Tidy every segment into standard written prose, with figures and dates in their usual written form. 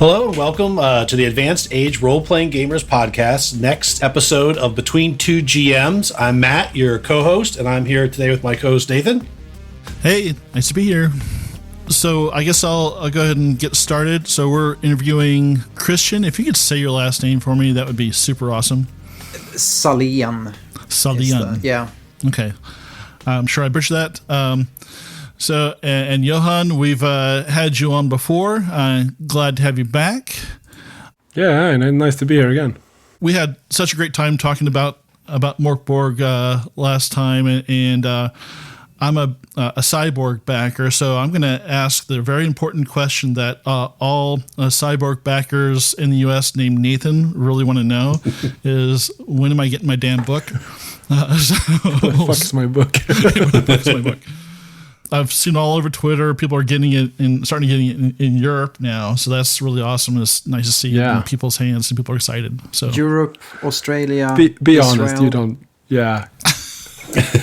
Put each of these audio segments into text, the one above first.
Hello and welcome to the Advanced Age Role-Playing Gamers Podcast, next episode of Between Two GMs. I'm Matt, your co-host, and I'm here today with my co-host Nathan. Hey, nice to be here. So I guess I'll go ahead and get started. So we're interviewing Christian. If you could say your last name for me, that would be super awesome. Sahlén. Sahlén. Yeah. Okay. I'm sure I butchered that. So, and Johan, we've had you on before. Glad to have you back. Yeah, and nice to be here again. We had such a great time talking about MÖRK BORG last time, and I'm a cyborg backer, so I'm going to ask the very important question that all cyborg backers in the U.S. named Nathan really want to know is, when am I getting my damn book? What the fuck's my book? What the fuck's my book? I've seen all over Twitter, people are getting it starting getting it in Europe now, so that's really awesome. It's nice to see it in people's hands, and people are excited. So Europe, Australia, be Israel. honest, you don't. Yeah,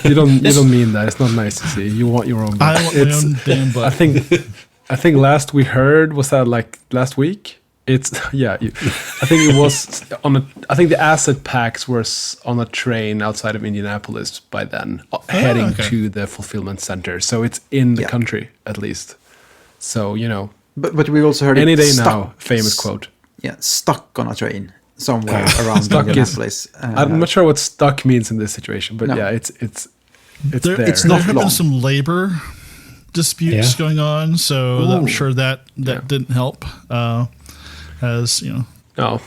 you don't mean that. It's not nice to see. You want your own book. I want my own damn book. I think last we heard, was that like last week? I think it was I think the asset packs were on a train outside of Indianapolis by then, heading to the fulfillment center. So it's in the country at least. So But we also heard any day now. Famous quote. Yeah, stuck on a train somewhere around Indianapolis. I'm not sure what stuck means in this situation, but it's there. It's there not have long. been some labor disputes going on, so I'm sure that didn't help. No,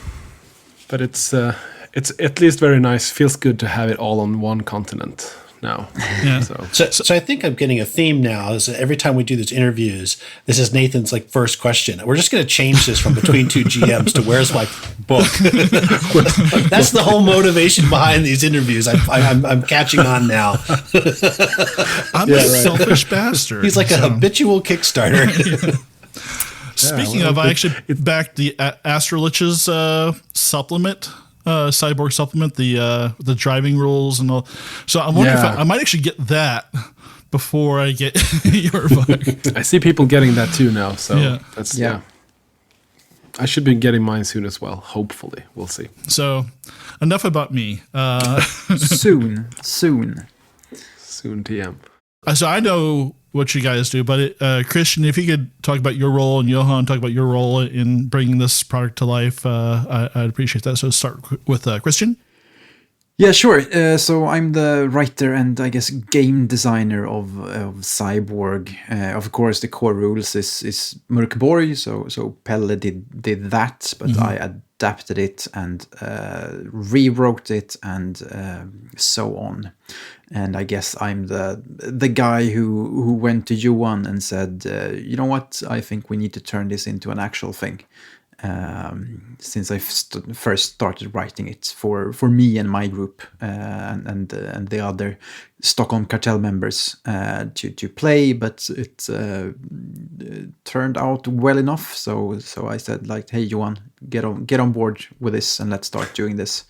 but it's at least very nice. Feels good to have it all on one continent now. Yeah. So I think I'm getting a theme now. Is that every time we do these interviews, this is Nathan's first question. We're just going to change this from Between Two GMs to where's my book. That's the whole motivation behind these interviews. I'm catching on now. I'm a selfish bastard. He's like a habitual Kickstarter. Speaking of, I actually backed the Astrolich's supplement, cyborg supplement, the driving rules and all. So I'm wondering if I might actually get that before I get your book. I see people getting that too now. So that's yeah. I should be getting mine soon as well. Hopefully, we'll see. So enough about me. Soon. Soon, TM. So I know what you guys do, but Christian, if you could talk about your role, and Johan talk about your role in bringing this product to life, I'd appreciate that. So start with Christian. Yeah, sure. So I'm the writer and I guess game designer of Cyborg. Of course, the core rules is MÖRK BORG, so Pelle did that, but I adapted it and rewrote it and so on. And I guess I'm the guy who went to Johan and said, you know what, I think we need to turn this into an actual thing. Since I first started writing it for me and my group and the other Stockholm Kartell members to play, but it turned out well enough. So I said, hey Johan, get on board with this and let's start doing this.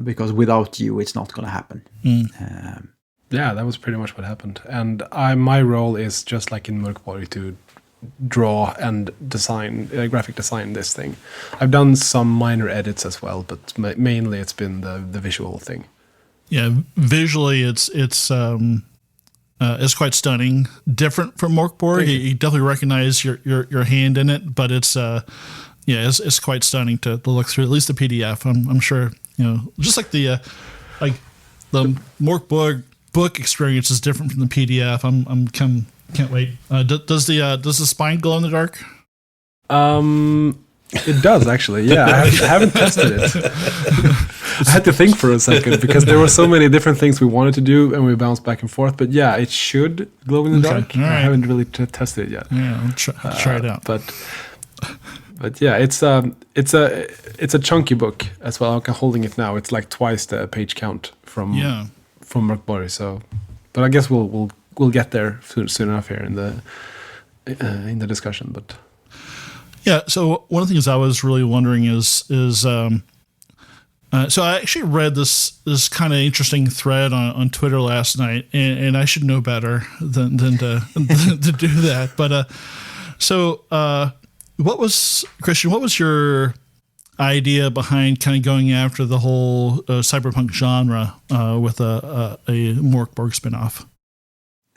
Because without you, it's not going to happen. Yeah, that was pretty much what happened. And my role is just like in MÖRK BORG to draw and design, graphic design this thing. I've done some minor edits as well, but mainly it's been the visual thing. Yeah, visually it's quite stunning. Different from MÖRK BORG. You definitely recognize your hand in it, but it's quite stunning to look through. At least the PDF. I'm sure just like the MÖRK BORG book experience is different from the PDF. Can't wait. Does the spine glow in the dark? It does actually. Yeah, I haven't tested it. I had to think for a second because there were so many different things we wanted to do and we bounced back and forth. But yeah, it should glow in the dark. Right. I haven't really tested it yet. Yeah, I'll try it out. But yeah, it's a chunky book as well. I'm holding it now. It's like twice the page count from MÖRK BORG. So, but I guess we'll get there soon enough here in the discussion. But yeah, so one of the things I was really wondering is so I actually read this kind of interesting thread on Twitter last night, and I should know better than to do that. But so Christian? What was your idea behind kind of going after the whole cyberpunk genre with a Mork Borg spinoff?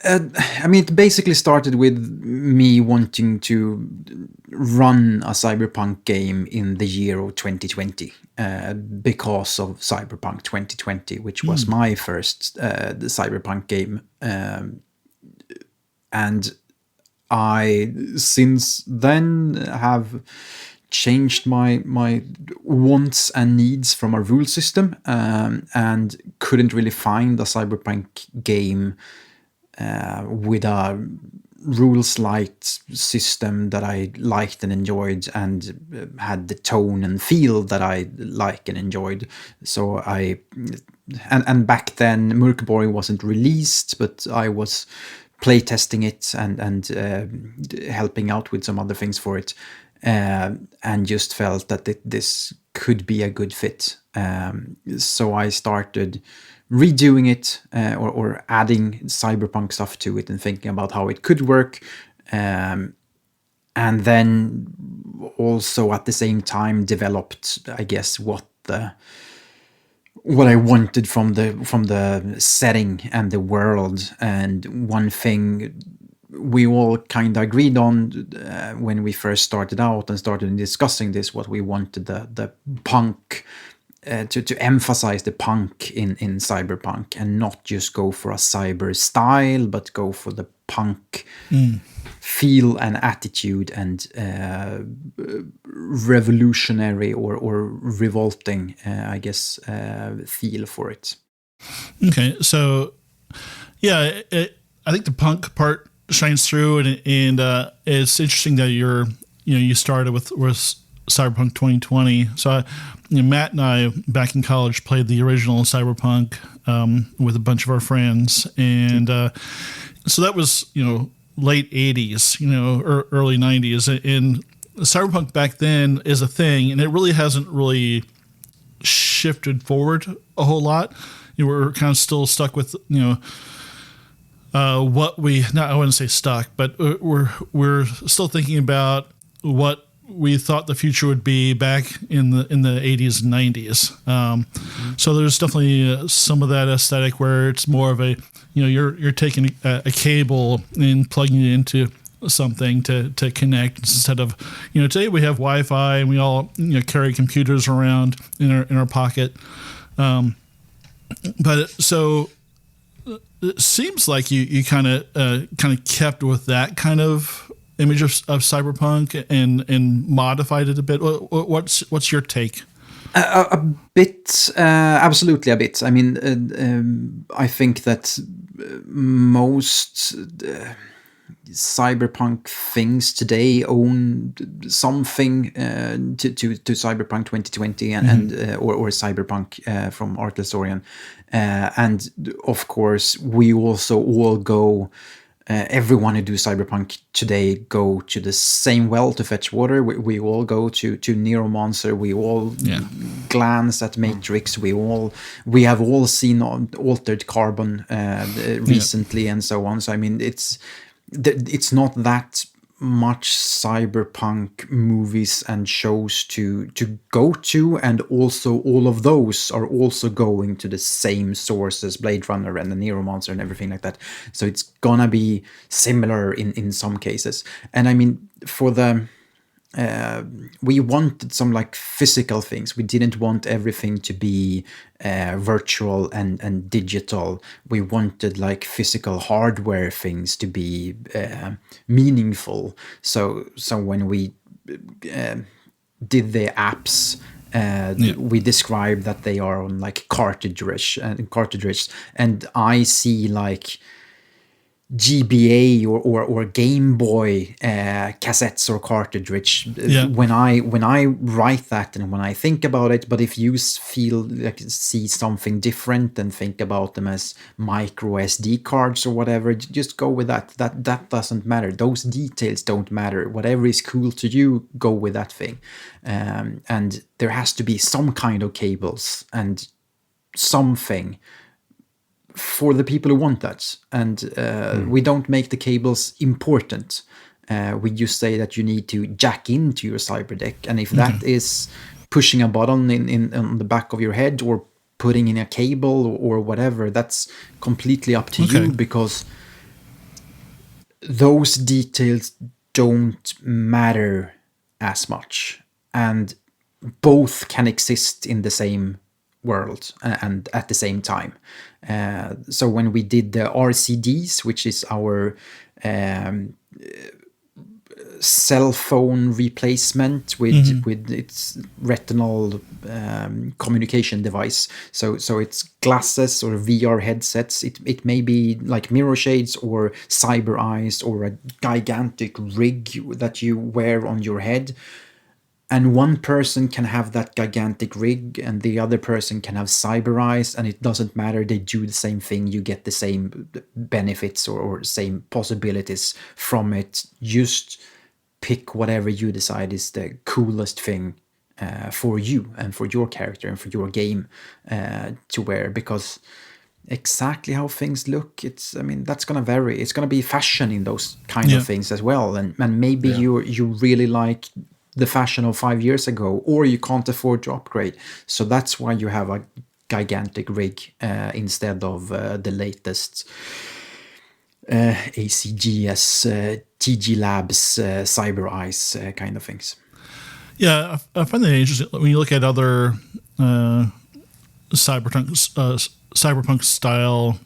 I mean, it basically started with me wanting to run a cyberpunk game in the year of 2020 because of Cyberpunk 2020, which was my first the cyberpunk game. And I, since then, have changed my wants and needs from a rule system and couldn't really find a cyberpunk game with a rules light system that I liked and enjoyed and had the tone and feel that I like and enjoyed. So and back then MÖRK BORG wasn't released, but I was playtesting it and helping out with some other things for it, and just felt that this could be a good fit. So I started redoing it or adding cyberpunk stuff to it and thinking about how it could work. And then also at the same time developed, I guess, what I wanted from the setting and the world. And one thing we all kind of agreed on when we first started out and started discussing this, what we wanted the punk to emphasize the punk in cyberpunk and not just go for a cyber style, but go for the punk feel and attitude and revolutionary or revolting, I guess, feel for it. Okay, so yeah, I think the punk part shines through, and it's interesting that you started with Cyberpunk 2020. So Matt and I back in college played the original Cyberpunk with a bunch of our friends, and so that was late 80s, early 90s, and Cyberpunk back then is a thing, and it really hasn't really shifted forward a whole lot. We're kind of still stuck with what I wouldn't say stuck, but we're still thinking about what we thought the future would be back in the 80s and 90s. So there's definitely some of that aesthetic where it's more of a you're taking a cable and plugging it into something to connect instead of today we have Wi-Fi and we all carry computers around in our pocket. But so it seems like you kind of kept with that kind of image of cyberpunk and modified it a bit. What's your take? A bit, absolutely a bit. I mean, I think that most cyberpunk things today own something to Cyberpunk 2020 and or Cyberpunk from Art Historian, and of course we also all go. Everyone who do cyberpunk today go to the same well to fetch water. We all go to Neuromancer. We all glance at Matrix. We have all seen Altered Carbon recently and so on. So I mean, it's not that much cyberpunk movies and shows to go to, and also all of those are also going to the same sources, Blade Runner and the Neuromancer and everything like that. So it's gonna be similar in some cases. And I mean, for the we wanted some like physical things. We didn't want everything to be virtual and digital. We wanted like physical hardware things to be meaningful. So when we did the apps, we described that they are on like cartridges, and I see like GBA or Game Boy cassettes or cartridge when I write that and when I think about it. But if you see something different and think about them as micro SD cards or whatever, just go with that. That doesn't matter. Those details don't matter. Whatever is cool to you, go with that thing. And there has to be some kind of cables and something for the people who want that, and we don't make the cables important. we just say that you need to jack into your cyber deck, and if that is pushing a button in on the back of your head or putting in a cable or whatever, that's completely up to you, because those details don't matter as much, and both can exist in the same world and at the same time. So when we did the RCDs, which is our cell phone replacement with its retinal communication device, so it's glasses or VR headsets. It may be like mirror shades or cyber eyes or a gigantic rig that you wear on your head. And one person can have that gigantic rig and the other person can have cyber eyes, and it doesn't matter. They do the same thing. You get the same benefits or same possibilities from it. Just pick whatever you decide is the coolest thing for you and for your character and for your game to wear, because exactly how things look, that's going to vary. It's going to be fashion in those kind of things as well. And maybe you really like the fashion of 5 years ago, or you can't afford to upgrade. So that's why you have a gigantic rig instead of the latest ACGS, TG Labs, Cyber Eyes kind of things. Yeah, I find that interesting when you look at other cyberpunk style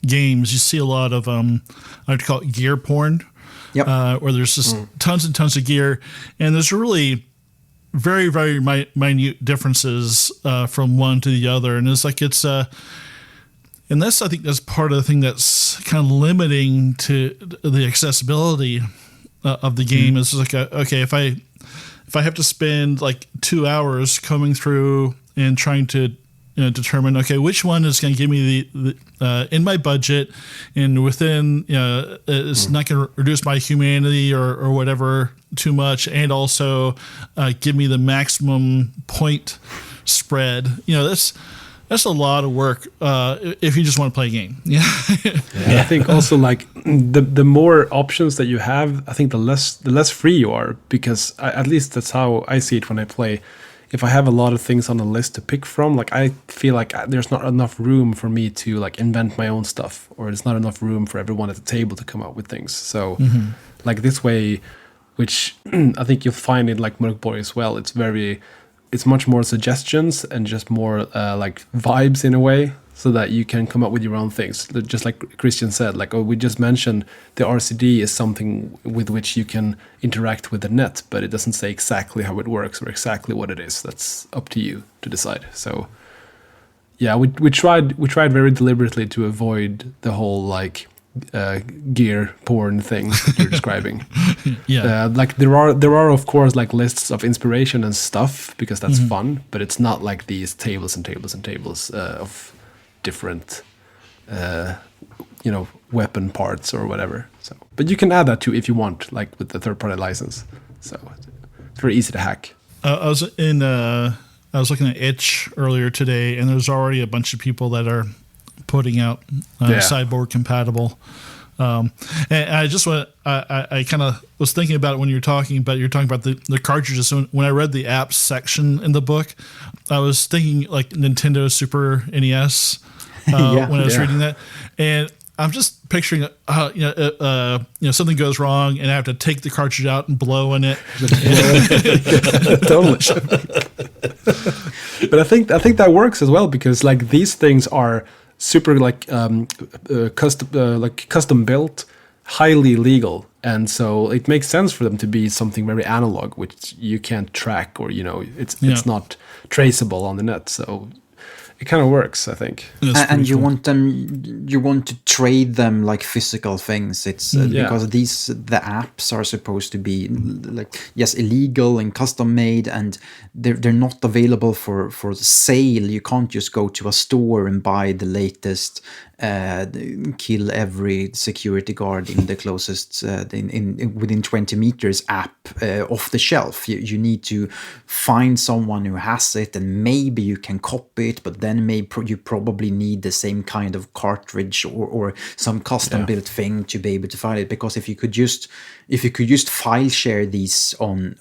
games. You see a lot of I like to call it gear porn. Yep. Where there's just tons and tons of gear, and there's really very, very minute differences from one to the other, and it's like and I think that's part of the thing that's kind of limiting to the accessibility of the game. Is like okay, if I have to spend like 2 hours coming through and trying to determine, okay, which one is going to give me the in my budget and within, it's not going to reduce my humanity or whatever too much, and also give me the maximum point spread. That's a lot of work if you just want to play a game. Yeah. I think also like the more options that you have, I think the less free you are, because at least that's how I see it when I play. If I have a lot of things on the list to pick from, like I feel like there's not enough room for me to like invent my own stuff, or there's not enough room for everyone at the table to come up with things. So like this way, which I think you'll find in like MÖRK BORG as well, it's much more suggestions and just more like vibes in a way, so that you can come up with your own things. Just like Christian said, like we just mentioned, the RCD is something with which you can interact with the net, but it doesn't say exactly how it works or exactly what it is. That's up to you to decide. So yeah, we tried very deliberately to avoid the whole like gear porn thing that you're describing. Like there are of course like lists of inspiration and stuff, because that's fun, but it's not like these tables and tables and tables of different weapon parts or whatever. So but you can add that too if you want, like with the third-party license. So it's very easy to hack. I was looking at itch earlier today, and there's already a bunch of people that are putting out Cyborg compatible. And I just I kind of was thinking about it when you're talking about the cartridges. So when I read the apps section in the book, I was thinking like Nintendo Super NES when I was reading that, and I'm just picturing something goes wrong and I have to take the cartridge out and blow in it. Totally. But I think that works as well, because like these things are super like custom built, highly legal, and so it makes sense for them to be something very analog, which you can't track, or it's not traceable on the net. So it kind of works, I think. And you want to trade them like physical things. It's because the apps are supposed to be like, yes, illegal and custom made, and they're not available for sale. You can't just go to a store and buy the latest kill every security guard in the closest within 20 meters app off the shelf. You need to find someone who has it, and maybe you can copy it, but then you probably need the same kind of cartridge or some custom built thing to be able to find it. Because if you could just file share these on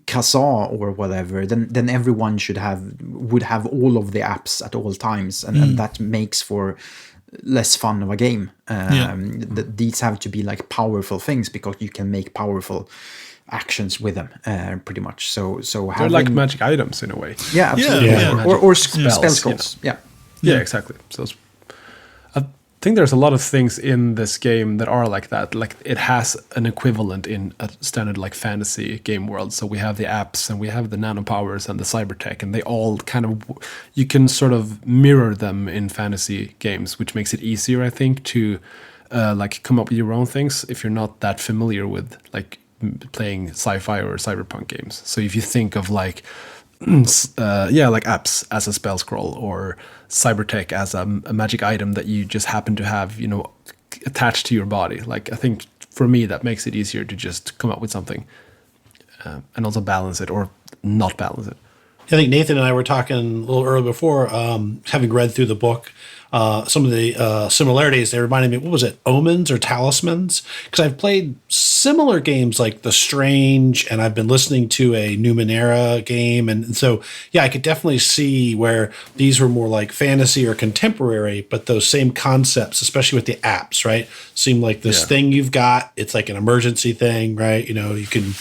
Kazaa or whatever, then everyone would have all of the apps at all times, and that makes for less fun of a game. These have to be like powerful things, because you can make powerful actions with them, pretty much. So they're like magic items in a way. Yeah, absolutely. Or spell scrolls. Yeah, exactly. So I think there's a lot of things in this game that are like that. Like it has an equivalent in a standard like fantasy game world. So we have the apps and we have the nanopowers and the cybertech, and they all kind of, you can sort of mirror them in fantasy games, which makes it easier, I think, to like come up with your own things if you're not that familiar with like playing sci-fi or cyberpunk games. So if you think of like like apps as a spell scroll, or cybertech as a magic item that you just happen to have, attached to your body. Like I think for me that makes it easier to just come up with something and also balance it or not balance it. I think Nathan and I were talking a little earlier before, having read through the book, some of the similarities. They reminded me, what was it, omens or talismans? Because I've played similar games like The Strange, and I've been listening to a Numenera game. And so, I could definitely see where these were more like fantasy or contemporary, but those same concepts, especially with the apps, right, seem like this thing you've got. It's like an emergency thing, right? You can.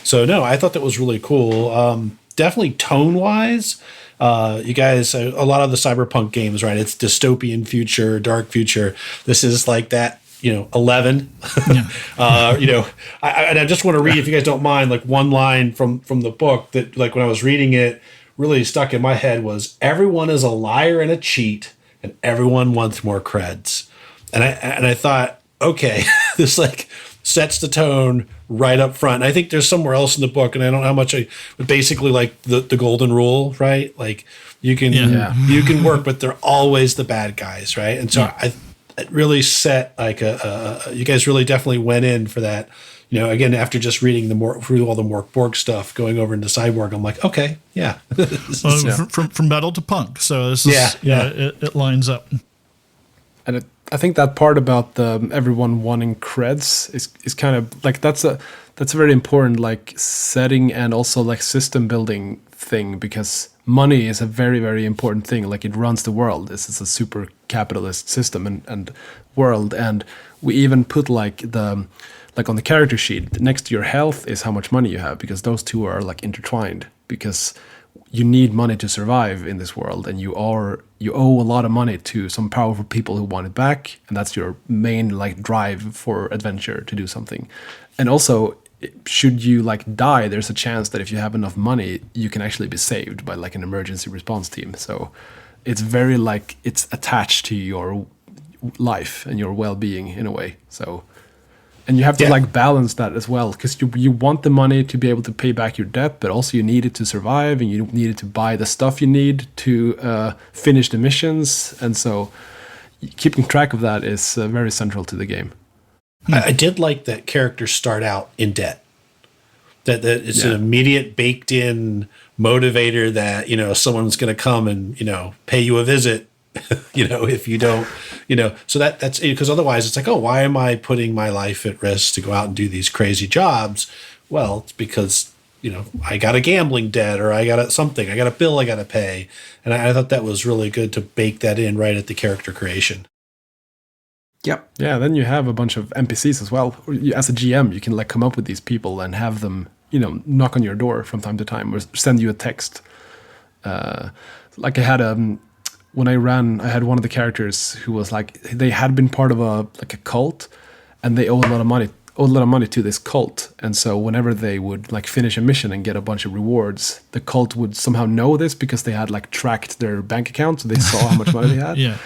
So, no, I thought that was really cool. Definitely tone-wise, you guys, a lot of the cyberpunk games, right? It's dystopian future, dark future. This is like that, 11. I just want to read, if you guys don't mind, like one line from the book that, like, when I was reading it, really stuck in my head was, everyone is a liar and a cheat, and everyone wants more creds. And I thought, okay, this like sets the tone right up front. And I think there's somewhere else in the book, and I don't know how much but basically like the golden rule, right? Like you can work, but they're always the bad guys, right? And so it really set like you guys really definitely went in for that. Again, after just reading through all the MÖRK BORG stuff, going over into Cyborg, I'm like, okay, yeah. From metal to punk. So this is, it lines up. And I think that part about everyone wanting creds is kind of like that's a very important like setting and also like system building thing, because money is a very, very important thing. Like it runs the world. This is a super capitalist system and world, and we even put like on the character sheet next to your health is how much money you have, because those two are like intertwined, because you need money to survive in this world, and you owe a lot of money to some powerful people who want it back, and that's your main like drive for adventure, to do something. And also, should you like die, there's a chance that if you have enough money, you can actually be saved by like an emergency response team. So it's very like it's attached to your life and your well-being in a way. So. And you have to like balance that as well, because you want the money to be able to pay back your debt, but also you need it to survive, and you need it to buy the stuff you need to finish the missions. And so keeping track of that is very central to the game. I did like that characters start out in debt. That it's an immediate baked in motivator that, someone's going to come and, pay you a visit. If you don't, so that's because otherwise it's like, oh, why am I putting my life at risk to go out and do these crazy jobs? Well, it's because, I got a gambling debt, or I got a bill I got to pay. And I thought that was really good to bake that in right at the character creation. Yep. Yeah. Then you have a bunch of NPCs as well. As a GM, you can like come up with these people and have them, knock on your door from time to time, or send you a text. Like I had when I had one of the characters who was like, they had been part of a cult, and they owed a lot of money owed a lot of money to this cult, and so whenever they would like finish a mission and get a bunch of rewards, the cult would somehow know this because they had like tracked their bank account, so they saw how much money they had. Yeah.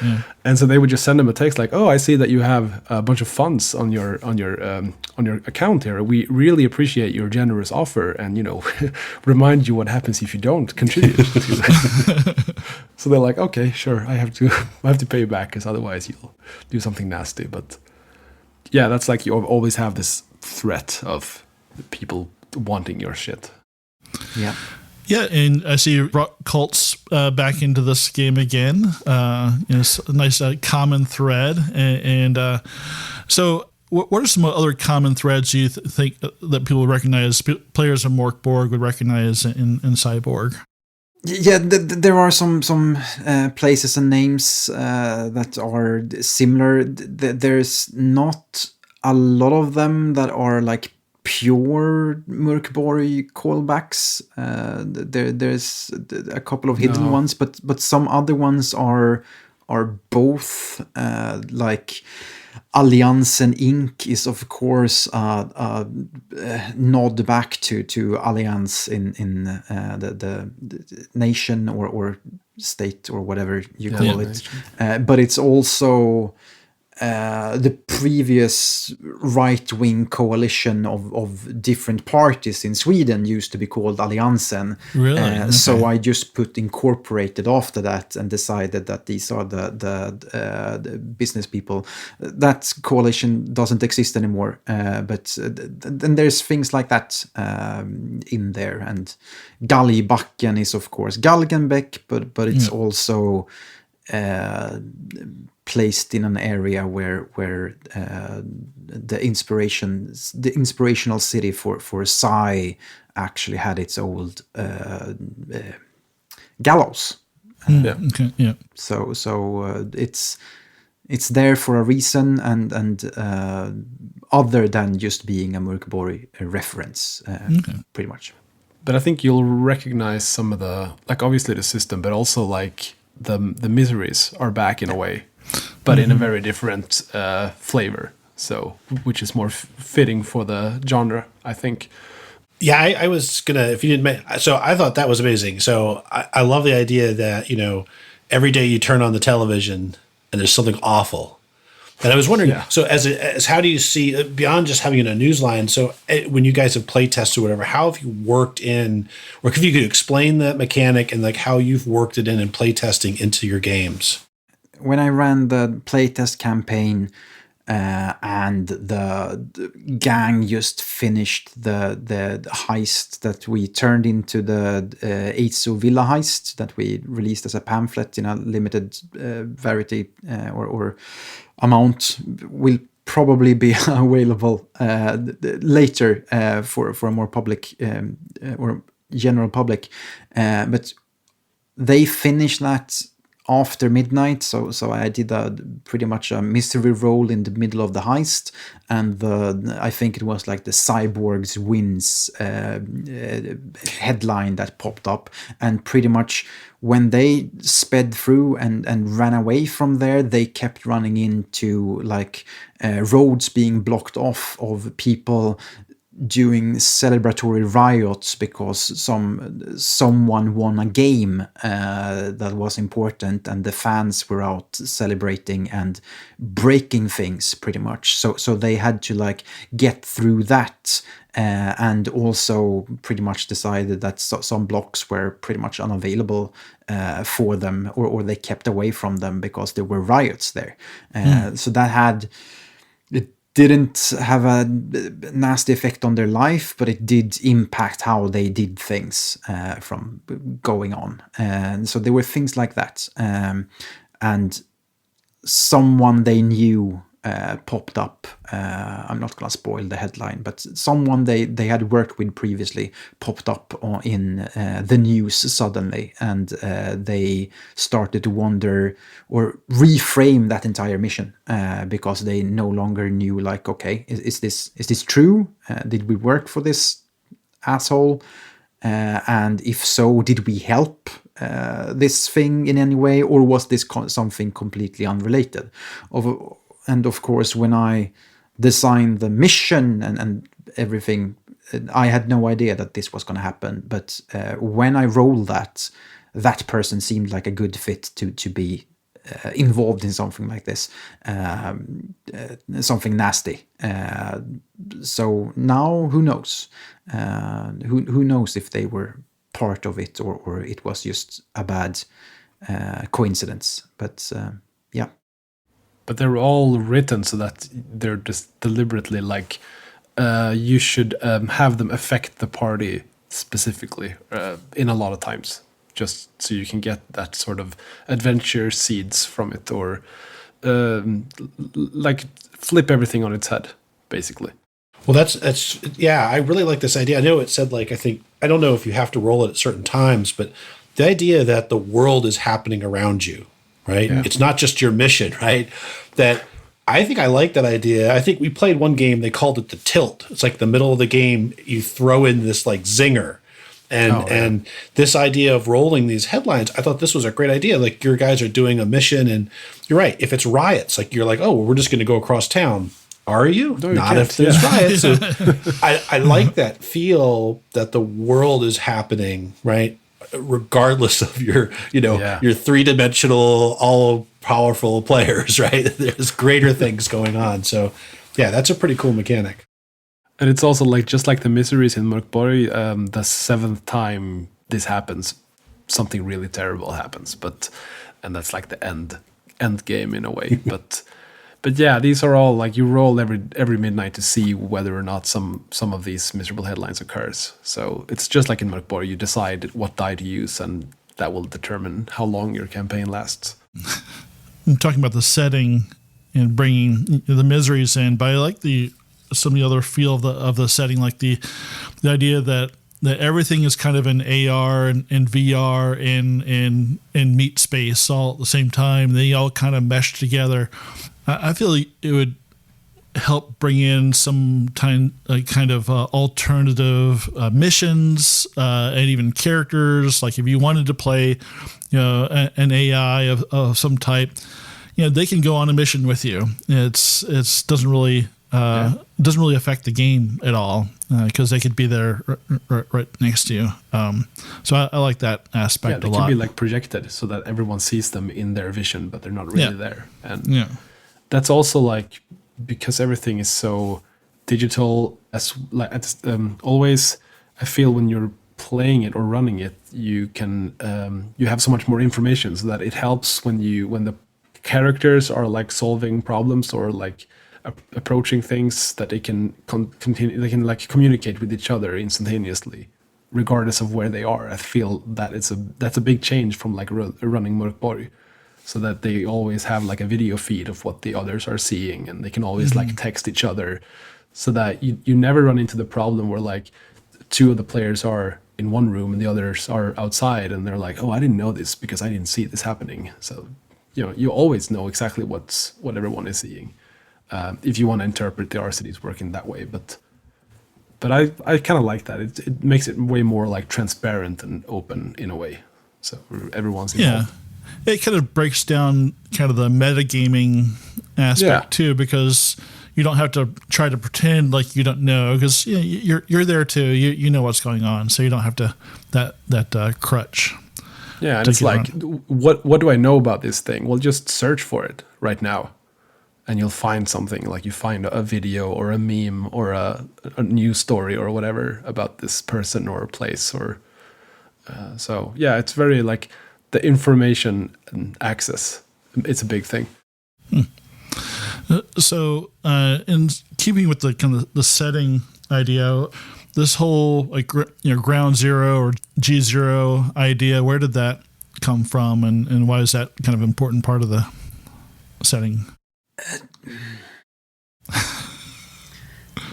And so they would just send them a text like, "Oh, I see that you have a bunch of funds on your account here. We really appreciate your generous offer, and remind you what happens if you don't contribute." So they're like, "Okay, sure, I have to pay you back, because otherwise you'll do something nasty." But yeah, that's like you always have this threat of people wanting your shit. Yeah. Yeah, and I see you brought cults back into this game again. It's a nice common thread. And so what are some other common threads you think that people recognize, players of Mörk Borg would recognize in Cyborg? Yeah, there are some places and names that are similar. There's not a lot of them that are like pure Mörk Borg callbacks. There's a couple of hidden ones, but some other ones are both like Alliansen Inc. is of course a nod back to Alliance in the nation or state or whatever you call it, but it's also the previous right-wing coalition of different parties in Sweden used to be called Alliansen. Really? Okay. So I just put incorporated after that and decided that these are the business people. That coalition doesn't exist anymore, but then there's things like that in there. And Galgbacken is of course Galgenbeck, but it's also placed in an area where the inspirational city for Psy actually had its old gallows. Okay, yeah. So it's there for a reason, and other than just being a Mörk Borg reference, pretty much. But I think you'll recognize some of the, like obviously the system, but also like the miseries are back in a way, but in a very different flavor. So, which is more fitting for the genre, I think. Yeah, I was gonna, if you didn't, so I thought that was amazing. So I love the idea that, every day you turn on the television and there's something awful. And I was wondering, so as how do you see, beyond just having a news line, so when you guys have play tested or whatever, how have you worked in, or if you could explain that mechanic and like how you've worked it in play testing into your games? When I ran the playtest campaign and the gang just finished the heist that we turned into the Eitsu Villa heist that we released as a pamphlet in a limited variety or amount, will probably be available later for a more public or general public. But they finished that after midnight, so I did pretty much a mystery roll in the middle of the heist, and I think it was like the Cyborgs wins headline that popped up, and pretty much when they sped through and ran away from there, they kept running into like roads being blocked off of people doing celebratory riots because someone won a game that was important, and the fans were out celebrating and breaking things pretty much. So they had to like get through that, and also pretty much decided that some blocks were pretty much unavailable for them, or they kept away from them because there were riots there. So that had didn't have a nasty effect on their life, but it did impact how they did things from going on. And so there were things like that. And someone they knew popped up. I'm not going to spoil the headline, but someone they had worked with previously popped up in the news suddenly, and they started to wonder or reframe that entire mission because they no longer knew, like, okay, is this true? Did we work for this asshole? And if so, did we help this thing in any way, or was this something completely unrelated? And of course, when I design the mission and everything. I had no idea that this was going to happen, but when I rolled that person seemed like a good fit to be involved in something like this, something nasty. So now, who knows? Who knows if they were part of it or it was just a bad coincidence? But yeah. But they're all written so that they're just deliberately like you should have them affect the party specifically in a lot of times, just so you can get that sort of adventure seeds from it, or like flip everything on its head, basically. Well, that's yeah. I really like this idea. I know it said like I don't know if you have to roll it at certain times, but the idea that the world is happening around you, right? Yeah. It's not just your mission, right? That I think I like that idea. I think we played one game, they called it the tilt. It's like the middle of the game, you throw in this like zinger. And this idea of rolling these headlines, I thought this was a great idea. Like your guys are doing a mission, and you're right. If it's riots, like you're like, oh, well, we're just going to go across town. Are you? No, not if there's riots. So I like that feel that the world is happening, right? Regardless of your, your three-dimensional, all-powerful players, right? There's greater things going on. So, yeah, that's a pretty cool mechanic. And it's also like, just like the miseries in MÖRK BORG, the 7th time this happens, something really terrible happens. And that's like the end game in a way. But yeah, these are all like, you roll every midnight to see whether or not some of these miserable headlines occurs. So it's just like in MÖRK BORG, you decide what die to use, and that will determine how long your campaign lasts. I'm talking about the setting and bringing the miseries in, but I like some of the other feel of the setting, like the idea that everything is kind of in AR and VR and meat space all at the same time. They all kind of mesh together. I feel like it would help bring in some kind of alternative missions and even characters. Like if you wanted to play, an AI of some type, they can go on a mission with you. It's doesn't really affect the game at all because they could be there right next to you. So I like that aspect a lot. They can be like projected so that everyone sees them in their vision, but they're not really there. And that's also like, because everything is so digital, always I feel when you're playing it or running it, you can you have so much more information, so that it helps when the characters are like solving problems or like approaching things, that they can continue, they can like communicate with each other instantaneously, regardless of where they are. I feel that that's a big change from like running MÖRK BORG, so that they always have like a video feed of what the others are seeing, and they can always like text each other, so that you never run into the problem where like two of the players are in one room and the others are outside, and they're like, oh, I didn't know this because I didn't see this happening. So you always know exactly what everyone is seeing. If you want to interpret the RCDs working that way, but I kind of like that. It makes it way more like transparent and open in a way, so everyone's involved. Yeah, it kind of breaks down kind of the metagaming aspect too, because you don't have to try to pretend like you don't know, because you're there too. You know what's going on, so you don't have to that crutch. Yeah, and it's like, what do I know about this thing? Well, just search for it right now, and you'll find something. Like you find a video or a meme or a news story or whatever about this person or place. Or so yeah, it's very like the information access. It's a big thing. So in keeping with the kind of the setting idea, this whole like ground zero or G0 idea, where did that come from, and why is that kind of an important part of the setting?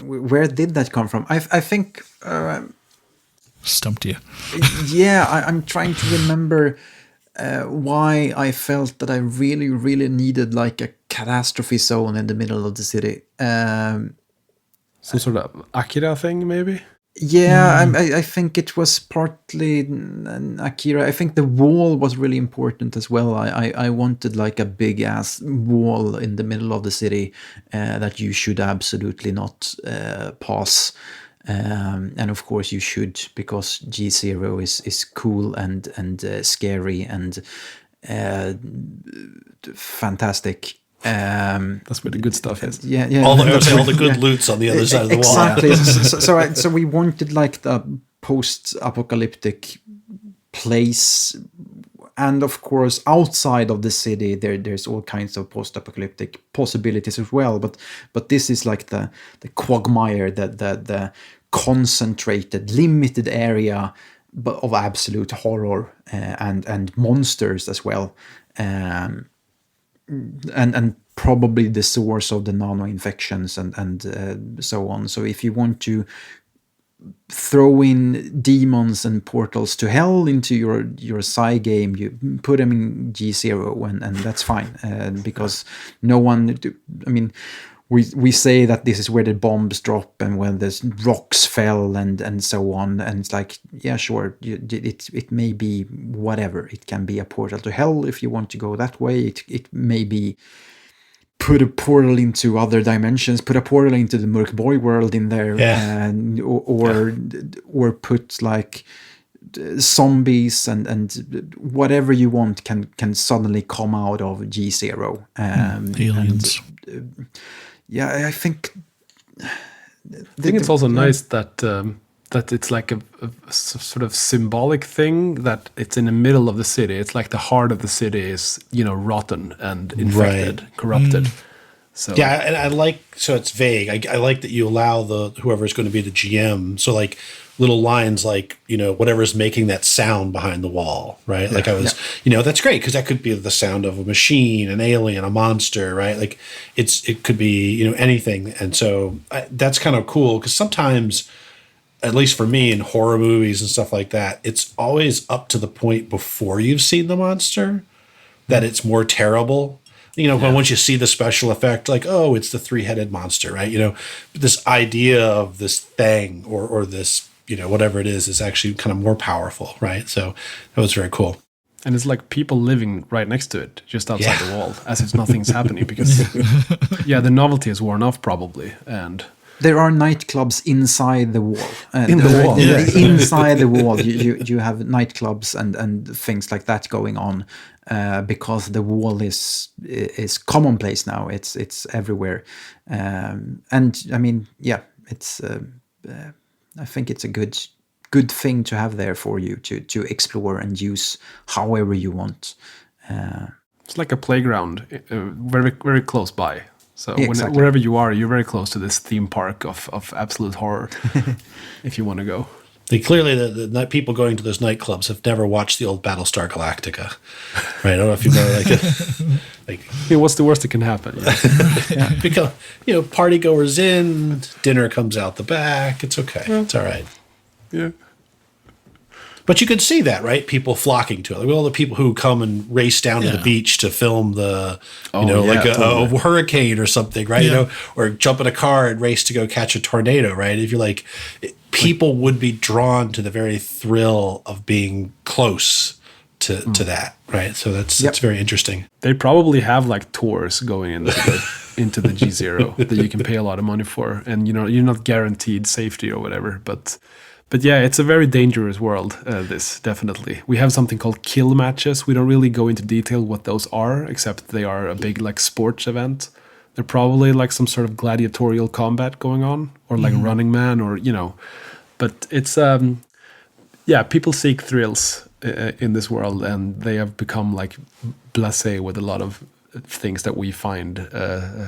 Where did that come from? I think stumped you. Yeah, I'm trying to remember why I felt that I really, really needed like a catastrophe zone in the middle of the city. Some sort of Akira thing, maybe? Yeah, I think it was partly Akira. I think the wall was really important as well. I wanted like a big ass wall in the middle of the city that you should absolutely not pass. And of course you should, because G0 is cool and scary and fantastic. That's where the good stuff is. Yeah. All the good loot's on the other side of the wall. Exactly. So we wanted like the post-apocalyptic place, and of course outside of the city there's all kinds of post-apocalyptic possibilities as well. But this is like the quagmire, the concentrated, limited area, but of absolute horror and monsters as well. And probably the source of the nano infections and so on. So if you want to throw in demons and portals to hell into your Psy game, you put them in G0 and that's fine, because no one. I mean, we say that this is where the bombs drop and when the rocks fell and so on, and it's like, yeah, sure, it may be whatever. It can be a portal to hell if you want to go that way. It may be put a portal into other dimensions, put a portal into the MÖRK BORG world in there, and or put like zombies and whatever you want can suddenly come out of G0. Aliens. Yeah, I think it's also nice that that it's like a sort of symbolic thing, that it's in the middle of the city. It's like the heart of the city is, rotten and infected, corrupted. So yeah, and I like, so it's vague. I like that you allow whoever's going to be the GM. So like little lines like, whatever's making that sound behind the wall, right? Like that's great, because that could be the sound of a machine, an alien, a monster, right? Like it could be, anything. And so that's kind of cool, because sometimes, at least for me in horror movies and stuff like that, it's always up to the point before you've seen the monster that it's more terrible. Once you see the special effect, like, oh, it's the 3-headed monster, right? This idea of this thing or this, whatever it is actually kind of more powerful, right? So that was very cool. And it's like people living right next to it, just outside the wall, as if nothing's happening, because, the novelty is worn off probably, and... There are nightclubs inside the wall. In the wall. Inside the wall, you have nightclubs and things like that going on, because the wall is commonplace now. It's everywhere, and I mean, it's. I think it's a good thing to have there for you to explore and use however you want. It's like a playground, very very close by. So exactly. Wherever you are, you're very close to this theme park of absolute horror, if you want to go. Clearly, the people going to those nightclubs have never watched the old Battlestar Galactica, right? I don't know if you know, what's the worst that can happen? Because party goers in, dinner comes out the back. It's okay. It's all right. Yeah. But you could see that, right? People flocking to it. Like all the people who come and race down to the beach to film the, a hurricane or something, right? Or jump in a car and race to go catch a tornado, right? If you're like, people would be drawn to the very thrill of being close to that, right? So that's very interesting. They probably have like tours going into the G0 that you can pay a lot of money for, and you're not guaranteed safety or whatever, but yeah, it's a very dangerous world, this, definitely. We have something called kill matches. We don't really go into detail what those are, except they are a big, like, sports event. They're probably, like, some sort of gladiatorial combat going on, or, like, Running Man, or, But it's, people seek thrills in this world, and they have become, like, blasé with a lot of things that we find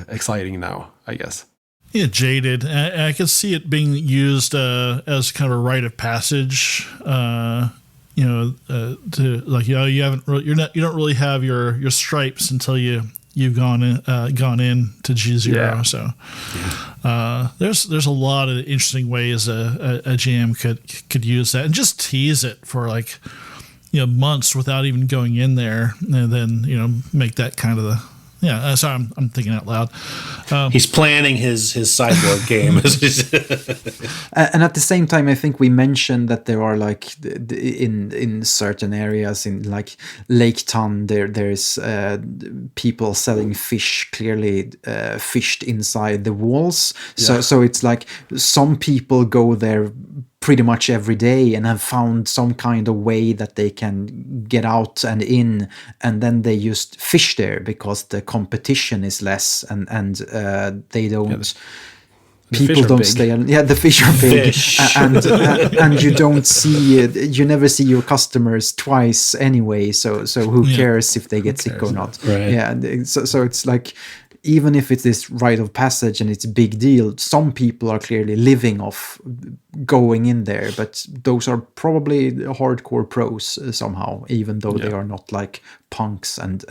exciting now, I guess. Yeah, jaded. And I could see it being used as kind of a rite of passage. To like, you haven't really, you don't really have your stripes until you've gone in to G0. Yeah. So there's a lot of interesting ways a GM could use that and just tease it for months without even going in there, and then make that kind of Yeah, sorry, I'm thinking out loud. He's planning his cyborg game. And at the same time, I think we mentioned that there are like in certain areas in like Lake Ton, there's people selling fish clearly fished inside the walls. So it's like some people go there pretty much every day and have found some kind of way that they can get out and in, and then they just fish there because the competition is less and they don't. People don't stay. Yeah, the fish are big, and you don't see it. You never see your customers twice anyway. So who cares if they get sick or not? Right. Yeah. So it's like, even if it's this rite of passage and it's a big deal, some people are clearly living off going in there. But those are probably hardcore pros somehow, even though they are not like punks and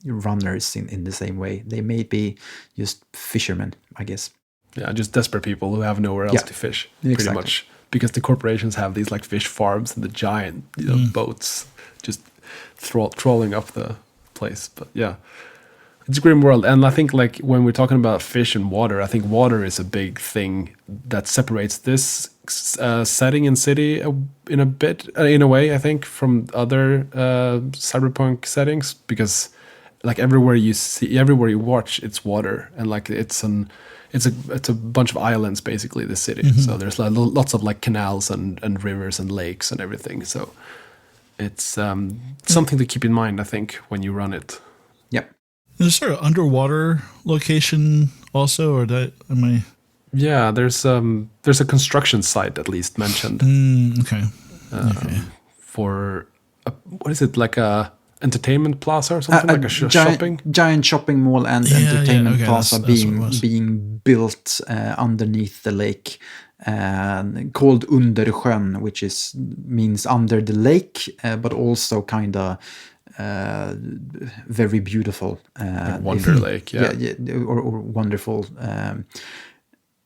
runners in the same way. They may be just fishermen, I guess. Yeah, just desperate people who have nowhere else to fish, pretty much. Because the corporations have these like fish farms and the giant boats just trawling up the place. But yeah, it's a grim world. And I think like when we're talking about fish and water, I think water is a big thing that separates this setting in city in a bit, in a way, I think, from other cyberpunk settings. Because like everywhere you watch, it's water. And like it's a bunch of islands, basically, the city. Mm-hmm. So there's lots of like canals and rivers and lakes and everything. So it's something to keep in mind, I think, when you run it. Yep. Is there an underwater location also, or am I? Yeah, there's a construction site at least mentioned. Okay. For what is it, like a entertainment plaza or something, like a shopping giant shopping mall and entertainment plaza being built underneath the lake, called Under sjön, which means under the lake, but also kind of very beautiful, like Wonder Lake, or wonderful,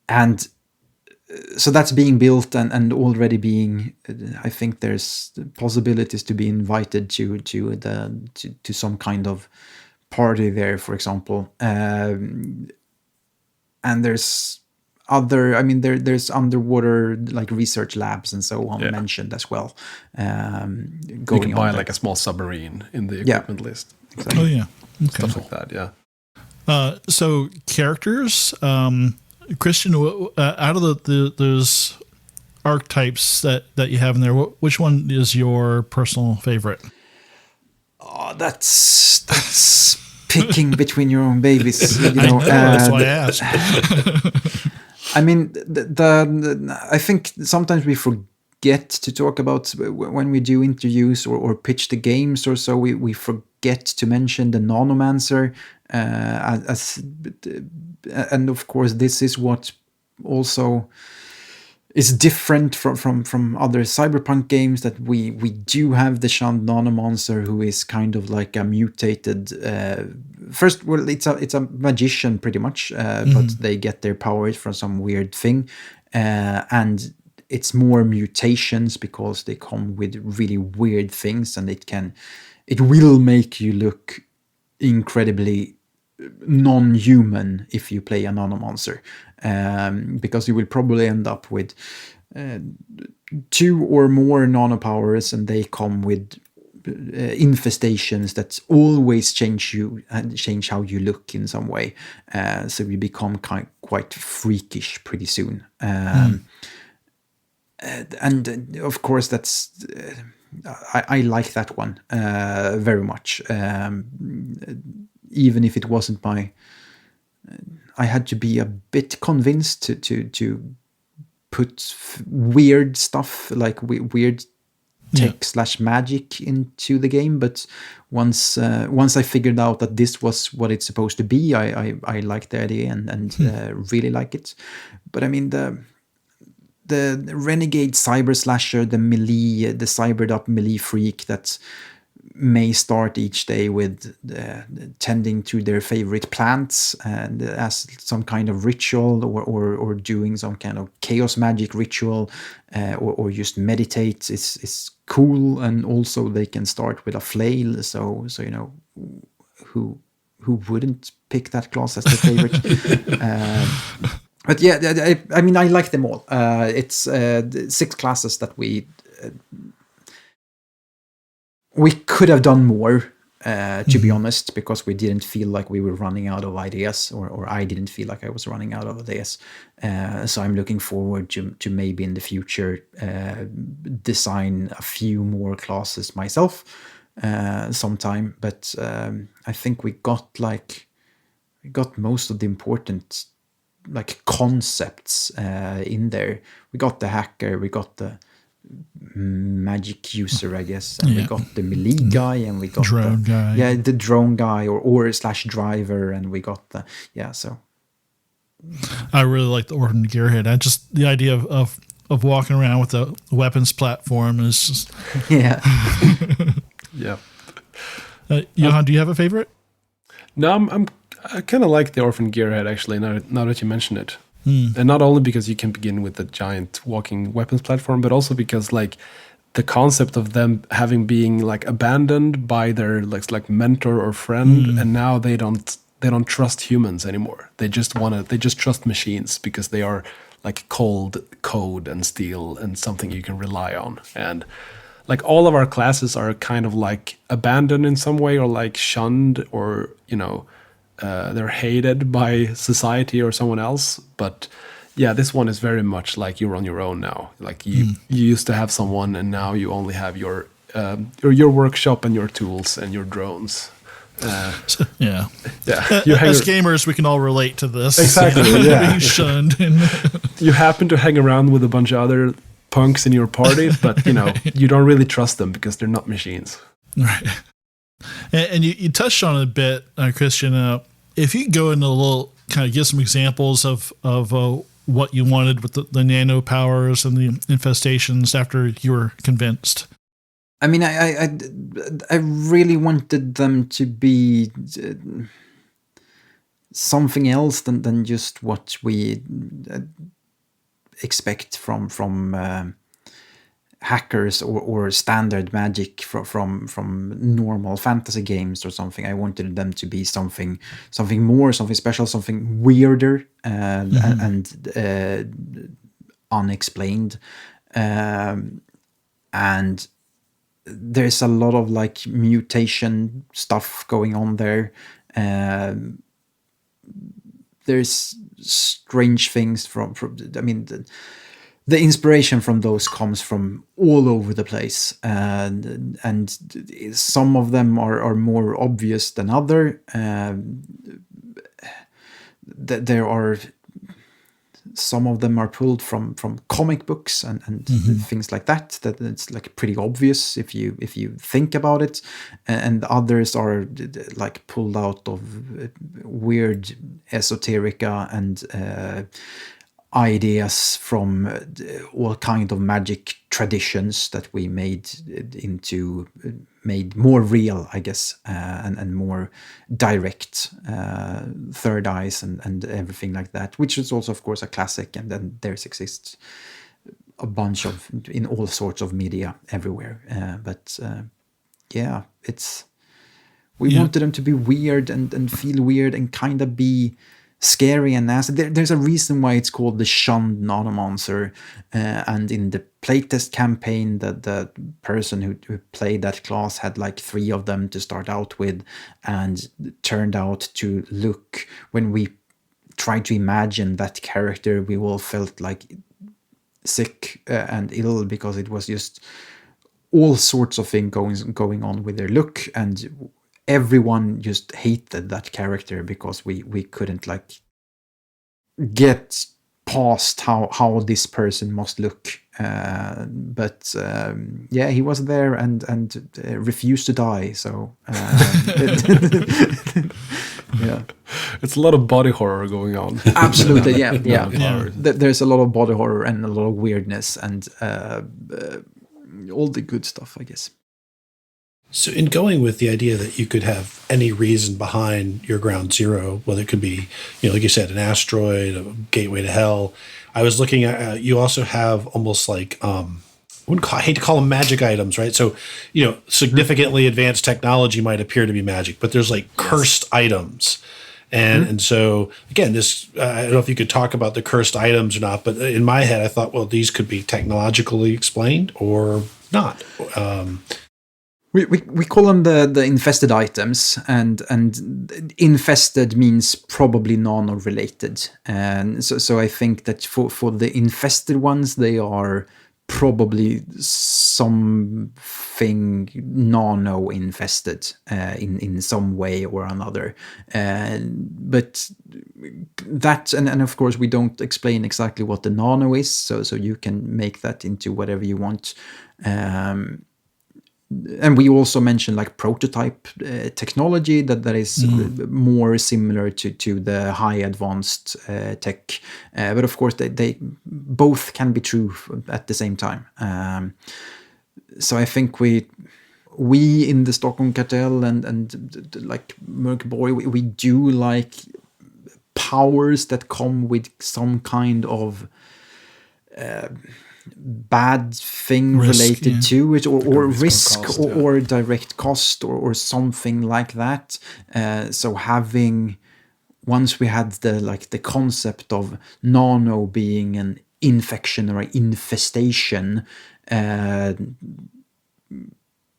and so that's being built and already being. I think there's possibilities to be invited to some kind of party there, for example. And there's other. I mean, there's underwater like research labs and so on mentioned as well. You can buy like a small submarine in the equipment list. Exactly. Oh yeah, okay. Stuff like that. Yeah. So characters. Christian, out of those archetypes that you have in there, which one is your personal favorite? Oh, that's picking between your own babies. You know, I know, that's why I asked. I mean, I think sometimes we forget to talk about when we do interviews or pitch the games or so. We forget to mention the Nanomancer. And of course, this is what also is different from other cyberpunk games, that we do have the shunned Nanomancer, who is kind of like a mutated. It's a magician pretty much, but they get their powers from some weird thing, and it's more mutations because they come with really weird things, and it will make you look incredibly non-human if you play a Nanomancer, because you will probably end up with 2 or more nanopowers, and they come with infestations that always change how you look in some way, so you become quite freakish pretty soon. And of course that's I like that one very much, even if it wasn't I had to be a bit convinced to put weird stuff like weird tech / magic into the game. But once I figured out that this was what it's supposed to be, I liked the idea and really like it. But I mean, the renegade cyber slasher, the cybered up melee freak that may start each day with tending to their favorite plants and as some kind of ritual, or doing some kind of chaos magic ritual, or just meditate is cool. And also they can start with a flail, so you know who who wouldn't pick that class as their favorite? But yeah, I mean, I like them all. It's 6 classes that we could have done more, to be honest, because we didn't feel like we were running out of ideas, or I didn't feel like I was running out of ideas. So I'm looking forward to maybe in the future design a few more classes myself sometime. But I think we got most of the important like concepts in there. We got the hacker, we got the magic user, I guess, and we got the melee guy, and we got drone guy. the drone guy or / driver, and we got the so. I really like the orphan gearhead. The idea of walking around with a weapons platform is just yeah. Yeah. Johan, do you have a favorite? No, I kind of like the orphan gearhead actually. Now that you mention it, and not only because you can begin with the giant walking weapons platform, but also because like the concept of them being like abandoned by their like mentor or friend, and now they don't trust humans anymore. They just trust machines because they are like cold code and steel and something you can rely on. And like all of our classes are kind of like abandoned in some way, or like shunned, or they're hated by society or someone else. But yeah, this one is very much like you're on your own now. Like you used to have someone, and now you only have your workshop and your tools and your drones. Yeah. As gamers, we can all relate to this. Exactly. Yeah. Being shunned. You happen to hang around with a bunch of other punks in your party, but you don't really trust them because they're not machines. Right. And you touched on it a bit, Christian. If you go into a little, kind of give some examples of what you wanted with the nano powers and the infestations after you were convinced. I mean, I really wanted them to be something else than just what we expect from hackers or standard magic from normal fantasy games or something. I wanted them to be something more, something special, something weirder and unexplained. And there's a lot of like mutation stuff going on there. There's strange things from I mean, the inspiration from those comes from all over the place, and some of them are more obvious than other. There are some of them are pulled from comic books and things like that. That it's like pretty obvious if you think about it, and others are like pulled out of weird esoterica and ideas from all kind of magic traditions that we made more real, I guess, and more direct, third eyes and everything like that, which is also, of course, a classic. And then exists a bunch of in all sorts of media everywhere. But we wanted them to be weird and feel weird and kind of be scary and nasty. There's a reason why it's called the shunned nanomancer, and in the playtest campaign, the person who played that class had like 3 of them to start out with, and turned out to look, when we tried to imagine that character, we all felt like sick and ill, because it was just all sorts of things going on with their look, and everyone just hated that character because we couldn't like get past how this person must look. But he was there and refused to die. So yeah, it's a lot of body horror going on. Absolutely, yeah. There's a lot of body horror and a lot of weirdness and all the good stuff, I guess. So in going with the idea that you could have any reason behind your ground zero, whether it could be, like you said, an asteroid, a gateway to hell, I was looking at, you also have almost like I hate to call them magic items, right? So, significantly advanced technology might appear to be magic, but there's like cursed items. And so, again, this, I don't know if you could talk about the cursed items or not, but in my head, I thought, well, these could be technologically explained or not. We call them the infested items, and infested means probably nano-related. And so I think that for the infested ones, they are probably something nano-infested in some way or another. But that, and of course, we don't explain exactly what the nano is, so you can make that into whatever you want. And we also mentioned like prototype technology that is more similar to the high advanced tech, but of course they both can be true at the same time. So I think we in the Stockholm Kartell and like MÖRK BORG, we do like powers that come with some kind of bad thing related to it, or risk cost, or direct cost, or something like that. So having, once we had the concept of nano being an infection or an infestation,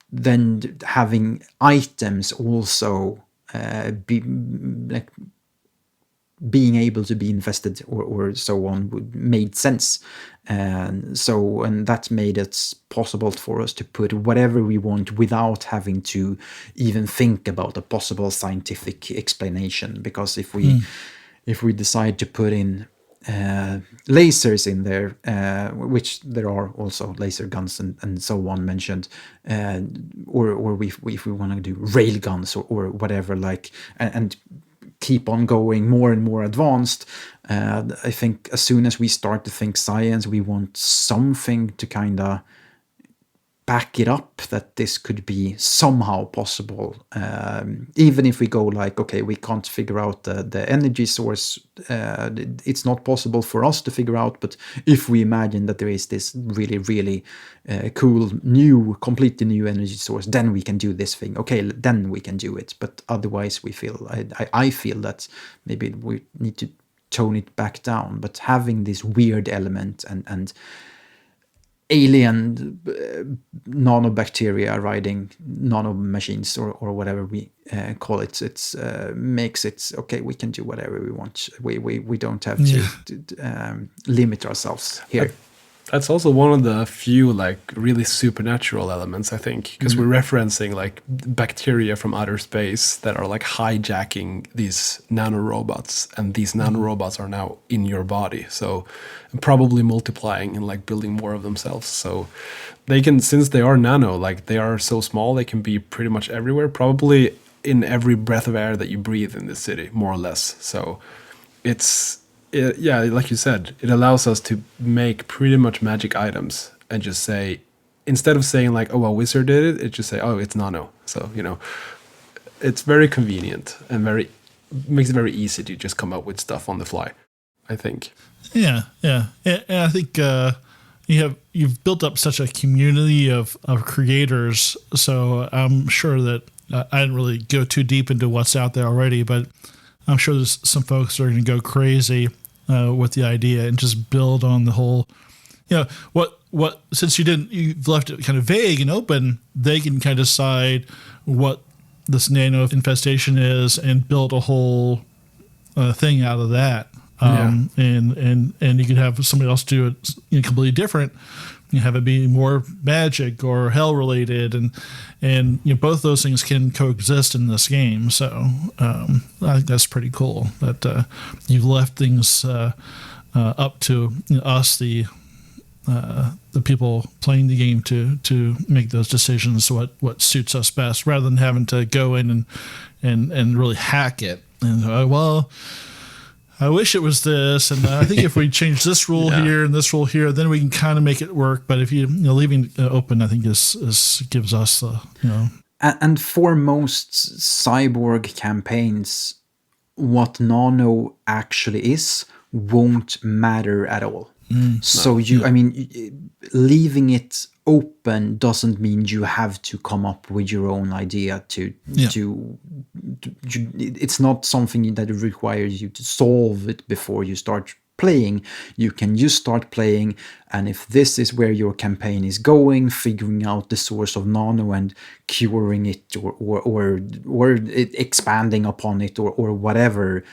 then having items also being able to be infested or so on made sense. And that made it possible for us to put whatever we want without having to even think about a possible scientific explanation. Because if we decide to put in lasers in there, which there are also laser guns and so on mentioned, or if we want to do rail guns or whatever, like, and keep on going more and more advanced, I think as soon as we start to think science, we want something to kind of back it up that this could be somehow possible. Even if we go like, okay, we can't figure out the energy source, it's not possible for us to figure out, but if we imagine that there is this really, really cool, completely new energy source, then we can do this thing. Okay, then we can do it. But otherwise we feel, I feel that maybe we need to tone it back down. But having this weird element and alien nanobacteria riding nanomachines or whatever we call it, it's makes it okay. We can do whatever we want. We don't have to limit ourselves here. That's also one of the few like really supernatural elements, I think, because we're referencing like bacteria from outer space that are like hijacking these nanorobots, and these nanorobots are now in your body, so probably multiplying and like building more of themselves. So they can, since they are nano, like they are so small, they can be pretty much everywhere, probably in every breath of air that you breathe in this city, more or less. So yeah, like you said, it allows us to make pretty much magic items and just say, instead of saying like, oh, a wizard did it, it just say, oh, it's nano. So, it's very convenient and makes it very easy to just come up with stuff on the fly, I think. Yeah. And I think you've built up such a community of creators, so I'm sure that I didn't really go too deep into what's out there already, but I'm sure there's some folks that are going to go crazy with the idea and just build on the whole, what since you've left it kind of vague and open, they can kind of decide what this nano infestation is and build a whole thing out of that. And you could have somebody else do it completely different. You have it be more magic or hell related, and both those things can coexist in this game. So I think that's pretty cool that you've left things up to us, the people playing the game, to make those decisions. What suits us best, rather than having to go in and really hack it. And well, I wish it was this, and I think if we change this rule here and this rule here, then we can kind of make it work. But if leaving it open, I think is gives us the And for most cyborg campaigns, what nano actually is won't matter at all. I mean, leaving it open doesn't mean you have to come up with your own idea to it's not something that requires you to solve it before you start playing. You can just start playing, and if this is where your campaign is going, figuring out the source of nano and curing it, or expanding upon it, or whatever,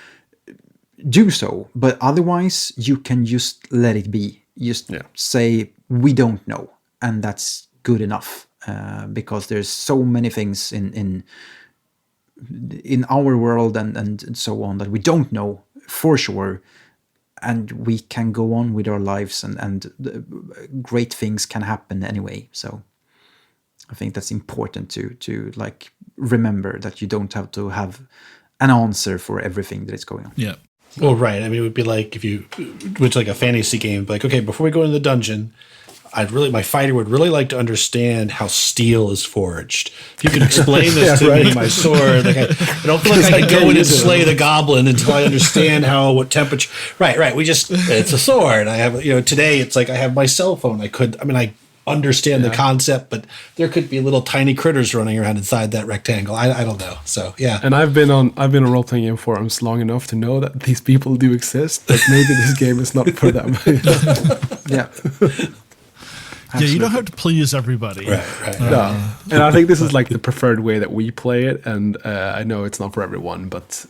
do so. But otherwise, you can just let it be. Just say, we don't know, and that's good enough, because there's so many things in our world and so on that we don't know for sure, and we can go on with our lives, and great things can happen anyway. So I think that's important to like remember that you don't have to have an answer for everything that is going on. Yeah. Well, right. I mean, it would be like if you went to like a fantasy game, like, okay, before we go into the dungeon, my fighter would really like to understand how steel is forged. If you could explain this to me, my sword, like I don't feel like I can go in and slay the goblin until I understand what temperature. Right. It's a sword. I have, today it's like I have my cell phone. I understand the concept, but there could be little tiny critters running around inside that rectangle. I don't know. So yeah. And I've been on role-playing game forums long enough to know that these people do exist, but maybe this game is not for them. Yeah. Yeah, you don't have to please everybody. Right. No. And I think this is like the preferred way that we play it, and I know it's not for everyone, but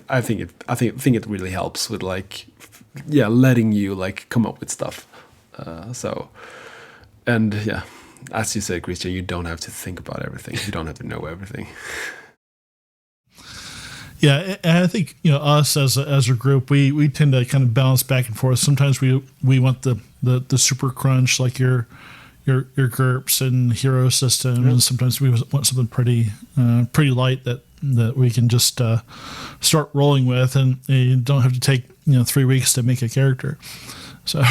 I think it really helps with like, letting you like come up with stuff. And as you said, Christian, you don't have to think about everything. You don't have to know everything. Yeah, and I think us as a group, we tend to kind of balance back and forth. Sometimes we want the super crunch, like your GURPS and hero system, and sometimes we want something pretty light that we can just start rolling with, and you don't have to take 3 weeks to make a character. So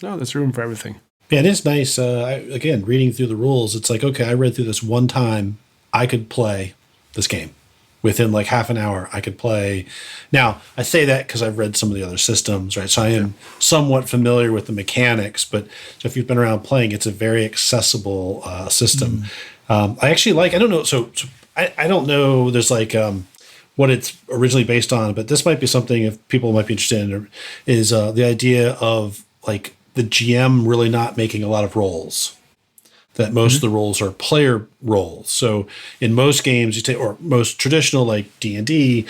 no, there's room for everything. Yeah, it is nice. Again, reading through the rules, it's like, okay, I read through this one time. I could play this game. Within like half an hour, I could play. Now, I say that because I've read some of the other systems, right? So I am somewhat familiar with the mechanics, but if you've been around playing, it's a very accessible system. I actually I don't know. So I don't know. There's like what it's originally based on, but this might be something if people might be interested in, is the idea of like the GM really not making a lot of rolls. That most of the roles are player roles. So in most games, or most traditional like D&D,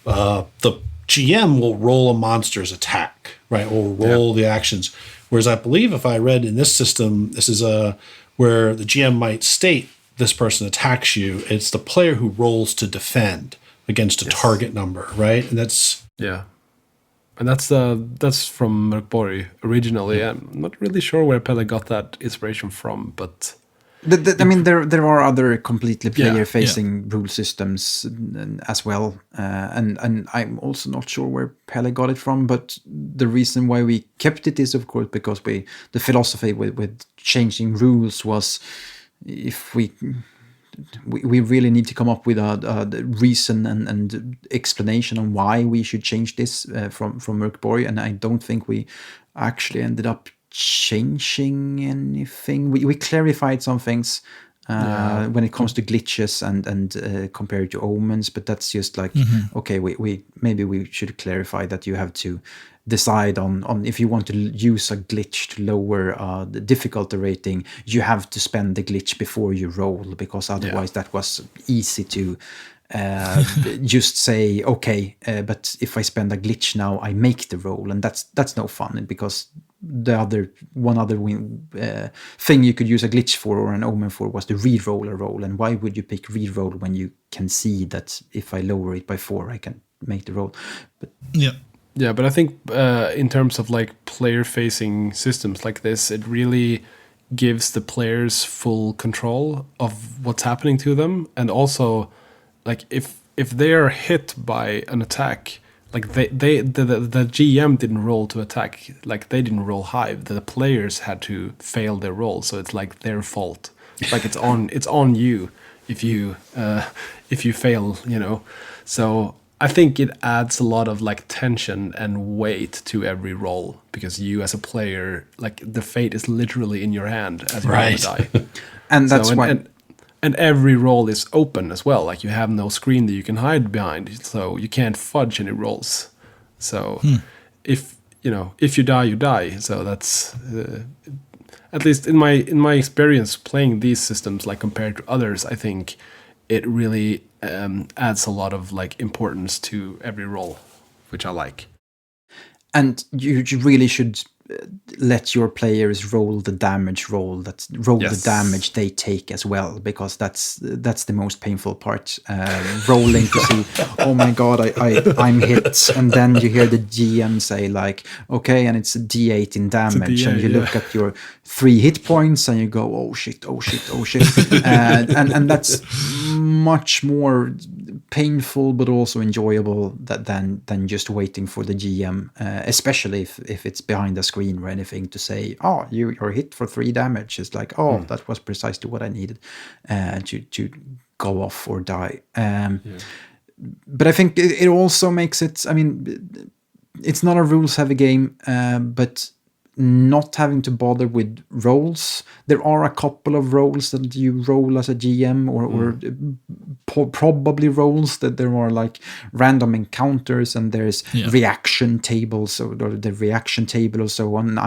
the GM will roll a monster's attack, right? Or roll the actions. Whereas I believe if I read in this system, this is where the GM might state this person attacks you. It's the player who rolls to defend against a target number, right? And that's and that's from MÖRK BORG originally. I'm not really sure where Pelle got that inspiration from, but I mean, there are other completely player-facing rule systems as well, and I'm also not sure where Pelle got it from. But the reason why we kept it is, of course, because the philosophy with changing rules was if we really need to come up with a reason and explanation on why we should change this from MÖRK BORG, and I don't think we actually ended up changing anything. We clarified some things when it comes to glitches and compared to omens, but that's just like okay, we maybe we should clarify that you have to decide on if you want to use a glitch to lower the difficulty rating, you have to spend the glitch before you roll, because otherwise that was easy to just say okay, but if I spend a glitch now, I make the roll, and that's no fun, because one other thing you could use a glitch for or an omen for was to re-roll a roll, and why would you pick re-roll when you can see that if I lower it by 4, I can make the roll? But yeah, but I think in terms of like player-facing systems like this, it really gives the players full control of what's happening to them, and also like if they are hit by an attack, like the GM didn't roll to attack, like they didn't roll high, the players had to fail their roll, so it's like their fault, like it's on you if you fail, So I think it adds a lot of like tension and weight to every roll, because you as a player, like the fate is literally in your hand as you roll the die. And that's why. And every roll is open as well. Like you have no screen that you can hide behind, so you can't fudge any rolls. So if you die, you die. So that's at least in my experience playing these systems, like compared to others, I think it really adds a lot of like importance to every roll, which I like. And you really should let your players roll the damage the damage they take as well, because that's the most painful part. Rolling to see, oh my god, I'm hit, and then you hear the GM say like, okay, and it's a D8 in damage, and you look at your 3 hit points and you go, oh shit, and that's much more painful but also enjoyable than just waiting for the GM, especially if it's behind the screen or anything, to say, oh, you're hit for 3 damage. It's like, oh, that was precisely what I needed to go off or die. But I think it also makes it, I mean, it's not a rules heavy game, but not having to bother with rolls. There are a couple of rolls that you roll as a GM, or probably rolls that there are like random encounters, and there's reaction tables, or the reaction table or so on.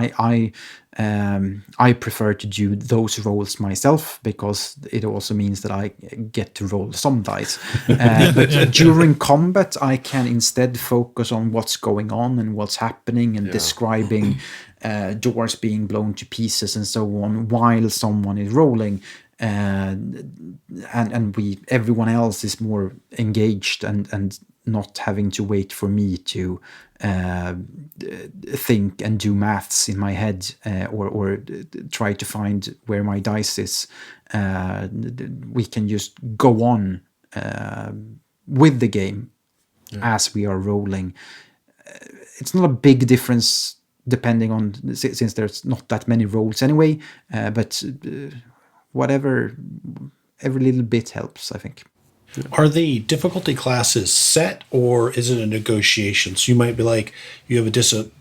I prefer to do those rolls myself, because it also means that I get to roll some dice. But during combat, I can instead focus on what's going on and what's happening, and describing doors being blown to pieces and so on, while someone is rolling. And everyone else is more engaged and not having to wait for me to think and do maths in my head, or try to find where my dice is. We can just go on with the game as we are rolling. It's not a big difference depending on, since there's not that many rolls anyway, but whatever, every little bit helps, I think. Are the difficulty classes set, or is it a negotiation? So you might be like, you have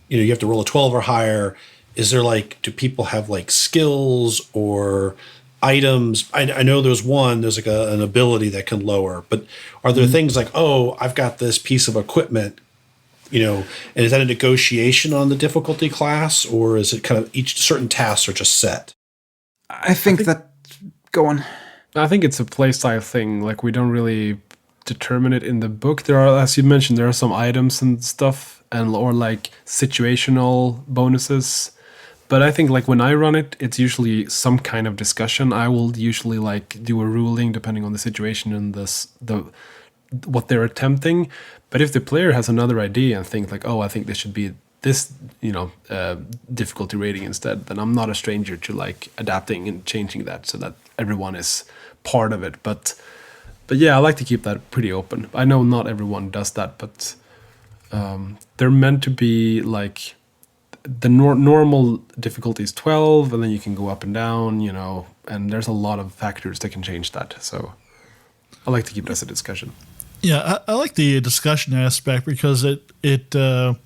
you have to roll a 12 or higher. Is there like, do people have like skills or items? I know there's like an ability that can lower, but are there things like, oh, I've got this piece of equipment, and is that a negotiation on the difficulty class, or is it kind of each certain tasks are just set? I think that, go on. I think it's a playstyle thing. Like, we don't really determine it in the book. There are, as you mentioned, there are some items and stuff, or like situational bonuses. But I think like when I run it, it's usually some kind of discussion. I will usually like do a ruling depending on the situation and what they're attempting. But if the player has another idea and think like, oh, I think this should be this, difficulty rating instead, then I'm not a stranger to like adapting and changing that so that everyone is part of it. But yeah, I like to keep that pretty open. I know not everyone does that, but they're meant to be like the normal difficulty is 12, and then you can go up and down, and there's a lot of factors that can change that. So I like to keep it as a discussion. Yeah, I like the discussion aspect, because it kind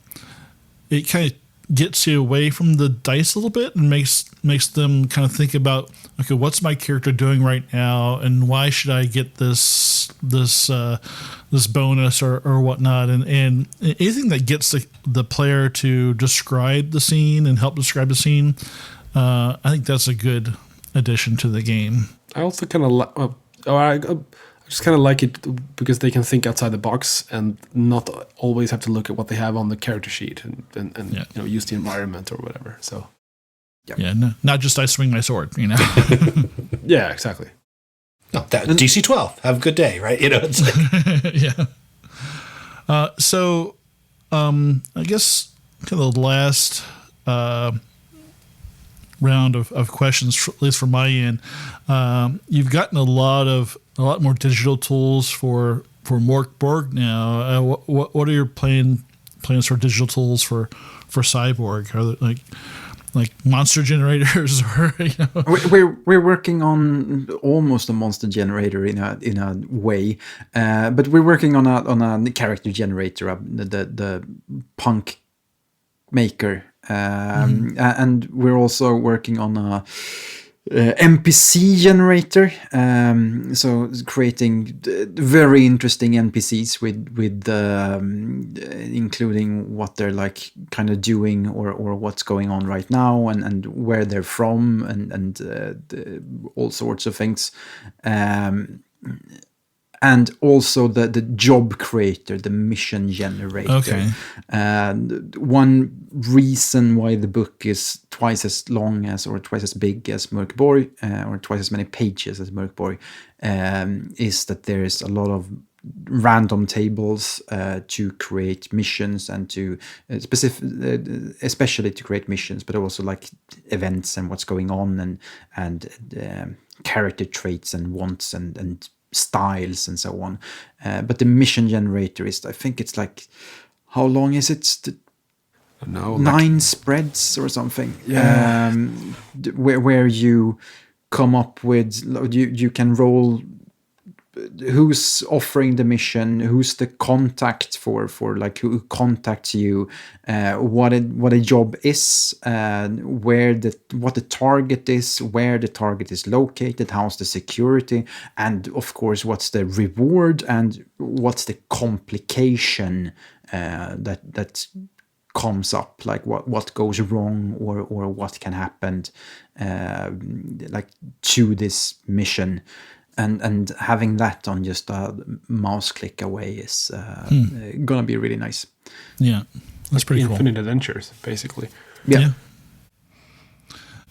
of gets you away from the dice a little bit and makes them kind of think about, okay, what's my character doing right now, and why should I get this bonus or whatnot, and anything that gets the player to describe the scene and help describe the scene, I think that's a good addition to the game. I also kind of I just kind of like it because they can think outside the box and not always have to look at what they have on the character sheet and use the environment or whatever. So not just I swing my sword, Yeah, exactly. No, that DC 12. Have a good day, right? It's like yeah. So I guess kind of the last round of questions, at least from my end. You've gotten a lot more digital tools for MÖRK BORG now. What are your plans for digital tools for Cyborg? like monster generators, or We're working on almost a monster generator in a way, but we're working on a character generator, the punk maker, and we're also working on a NPC generator, so creating very interesting NPCs with including what they're like kind of doing or what's going on right now and where they're from and all sorts of things. And also the job creator, the mission generator. Okay. And one reason why the book is twice as long as or twice as big as MÖRK BORG, or twice as many pages as MÖRK BORG, is that there is a lot of random tables to create missions and to especially to create missions, but also like events and what's going on and character traits and wants and styles and so on. But the mission generator is, I think it's like, how long is it? No, 9 spreads or something. Yeah. Where you come up with, you can roll who's offering the mission, who's the contact for like who contacts you, what a job is, what the target is, where the target is located, how's the security, and of course what's the reward and what's the complication that comes up, like what goes wrong or what can happen like to this mission. And having that on just a mouse click away is gonna be really nice. Yeah, that's pretty cool. Infinite adventures, basically. Yeah.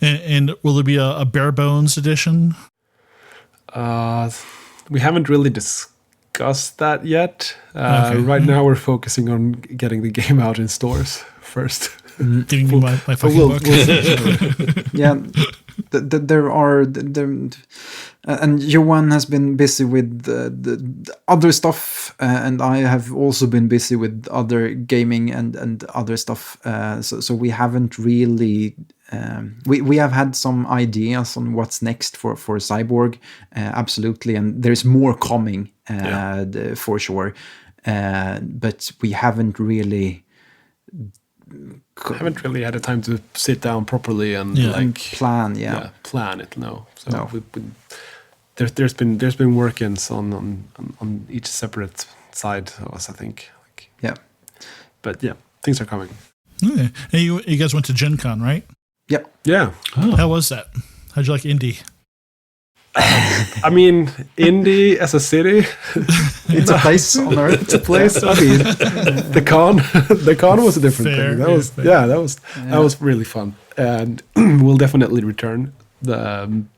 And will there be a bare bones edition? We haven't really discussed that yet. Okay. Right now, we're focusing on getting the game out in stores first. Giving me my fucking book. Yeah, there are and Johan has been busy with the other stuff, and I have also been busy with other gaming and other stuff. So we haven't really. We have had some ideas on what's next for Cyborg, absolutely, and there's more coming for sure. But we haven't really. Haven't really had a time to sit down properly and plan. Plan it. No, so No. there's been work-ins on each separate side of us, I think. Yeah. But yeah, things are coming. Okay. Hey, you guys went to Gen Con, right? Yep. Yeah. How was that? How'd you like Indy? I mean, Indy as a city, It's a place on Earth. it's a place. I mean, the con was a different Fair, thing. That yeah, was fair. that was really fun, and we'll definitely return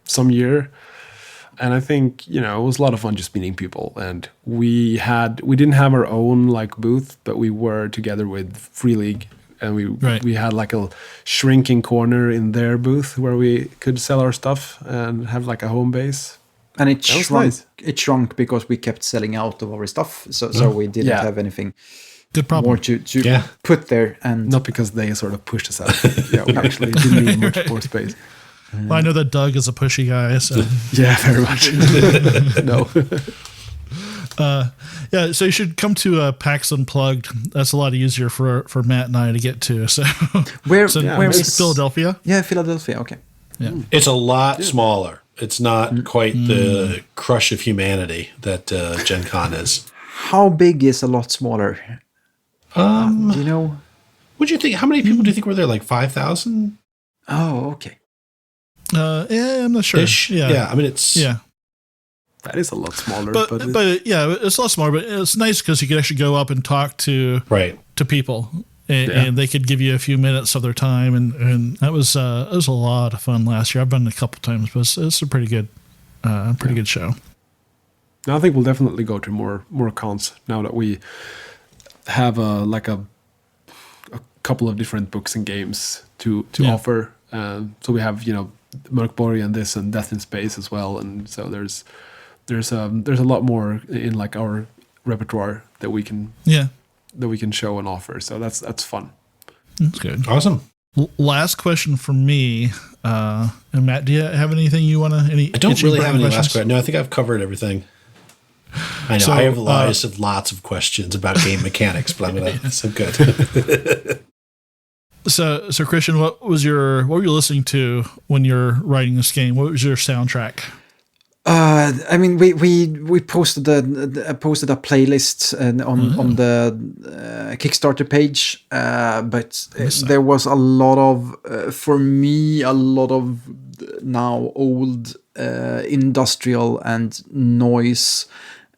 some year. And I think it was a lot of fun just meeting people. And we didn't have our own like booth, but we were together with Free League, and we had like a shrinking corner in their booth where we could sell our stuff and have like a home base. And it That was shrunk. nice. It shrunk because we kept selling out of our stuff, so we didn't have anything Good problem. more to put there. And Not because they sort of pushed us out. Yeah, we actually didn't need much more space. Well, I know that Doug is a pushy guy, so Yeah, very much. No. yeah. So you should come to PAX Unplugged. That's a lot easier for Matt and I to get to. So where it's is Philadelphia? Yeah, Philadelphia. Okay. Yeah. It's a lot smaller. It's not quite the crush of humanity that Gen Con is. How big is a lot smaller? Do you know? What'd you think? How many people do you think were there? Like 5,000? Oh, okay. Yeah, I'm not sure. Yeah. I mean, it's That is a lot smaller. But yeah, it's a lot smaller. But it's nice because you could actually go up and talk to people, and they could give you a few minutes of their time, and that was it was a lot of fun last year. I've been a couple times, but it's a pretty good show. No, I think we'll definitely go to more cons now that we have a couple of different books and games to offer. So we have MÖRK BORG and this and Death in Space as well, and so there's a lot more in like our repertoire that we can show and offer. So that's fun. That's good. Awesome. Last question from me. And Matt, do you have anything you want to? I don't really have any last question. No, I think I've covered everything. I know I have lots of questions about game mechanics, but I'm gonna so good. So Christian, what were you listening to when you're writing this game? What was your soundtrack? I mean, we posted a playlist on the Kickstarter page, but there was a lot of, for me, a lot of now old industrial and noise.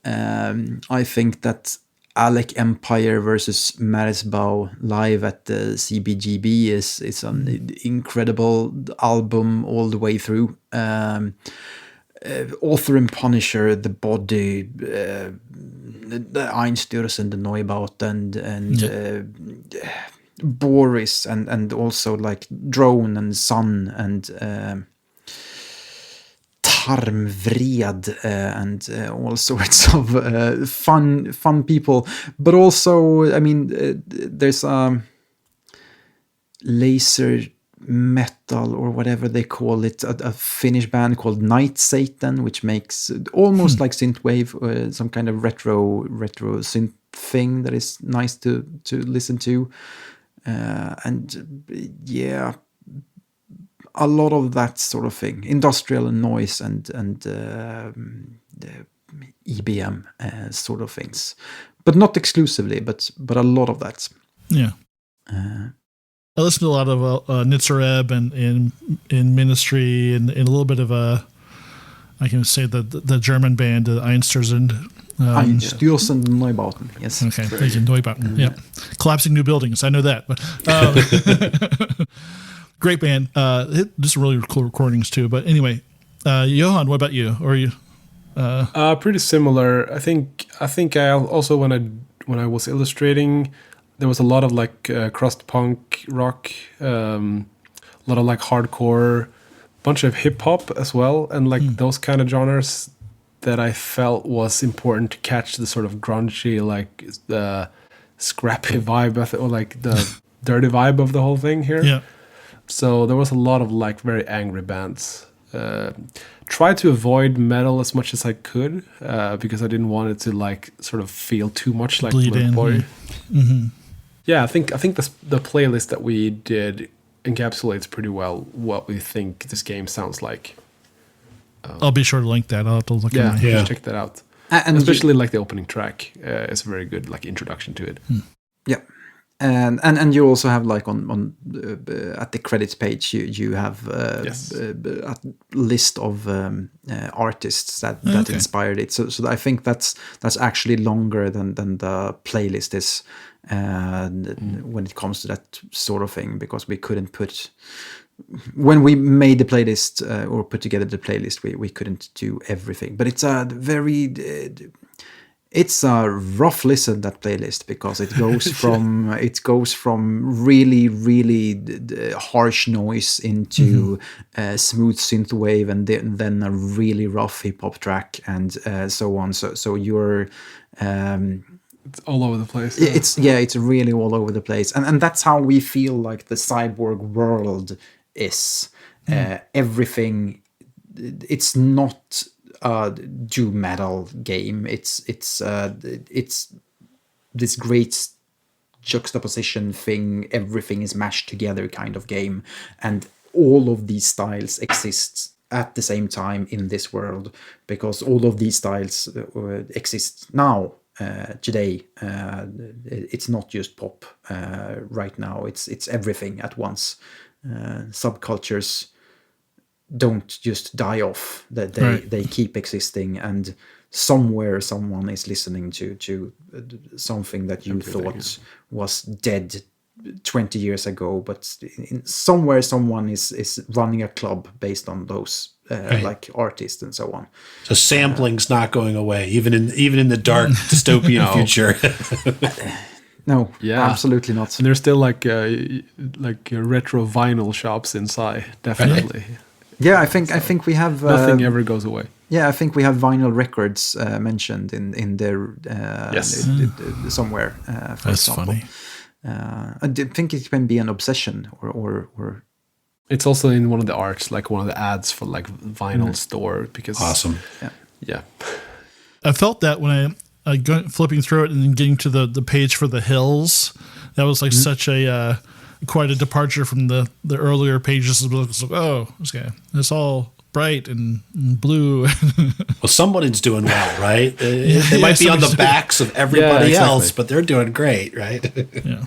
I think that Alec Empire versus Marisbau live at the CBGB is an incredible album all the way through. Author and Punisher, The Body, the Einstürzen, the Neubaut, and Boris, and also like Drone and Sun and Tarmvred, and all sorts of fun people. But also, I mean, there's a laser metal or whatever they call it, a Finnish band called Night Satan, which makes almost like synthwave, some kind of retro synth thing that is nice to listen to, and yeah, a lot of that sort of thing, industrial and noise and EBM sort of things, but not exclusively, but a lot of that. Yeah. I listened to a lot of Nitzareb and in Ministry and a little bit of I can say the German band Einstürzen. Einstürzen Neubauten. Yes. Okay. Thank you. Neubauten. Yeah. Collapsing new buildings. I know that. But great band. Just really cool recordings too. But anyway, Johan, what about you? Or are you? Pretty similar. I think I also when I was illustrating, there was a lot of like crust punk rock, a lot of like hardcore, bunch of hip hop as well, and like those kind of genres that I felt was important to catch the sort of grungy, like the scrappy vibe, or like the dirty vibe of the whole thing here. Yeah. So there was a lot of like very angry bands. Tried to avoid metal as much as I could because I didn't want it to like sort of feel too much like MÖRK BORG. Mm-hmm. Yeah, I think the playlist that we did encapsulates pretty well what we think this game sounds like. I'll be sure to link that. I'll have to look at it. Check that out. And especially like the opening track is a very good like introduction to it. Yeah. And you also have like on at the credits page you have a list of artists that inspired it. So I think that's actually longer than the playlist is when it comes to that sort of thing, because we couldn't put, when we made the playlist or put together the playlist, we couldn't do everything. But it's a very it's a rough listen, that playlist, because it goes from really harsh noise into smooth synthwave, and then a really rough hip hop track, and so on. So you're it's all over the place. It's really all over the place, and that's how we feel like the cyborg world is. Everything. It's not a doom metal game. It's this great juxtaposition thing. Everything is mashed together kind of game, and all of these styles exist at the same time in this world, because all of these styles exist now. Today, it's not just pop. Right now, it's everything at once. Subcultures don't just die off; that they keep existing, and somewhere someone is listening to something that you thought was dead 20 years ago, but somewhere someone is running a club based on those like artists and so on. So sampling's not going away, even in the dark dystopian future. No, absolutely not. And there's still like retro vinyl shops inside, definitely. Yeah, I think we have nothing ever goes away. Yeah, I think we have vinyl records mentioned in there somewhere. For That's example. funny. I think it can be an obsession or It's also in one of the arts, like one of the ads for like vinyl store because Awesome. Yeah. I felt that when I flipping through it and then getting to the page for the hills. That was like such a quite a departure from the earlier pages. It's like, oh, okay, it's all bright and blue. Well, someone's doing well, right? They might be on the backs of everybody else, but they're doing great, right? Yeah.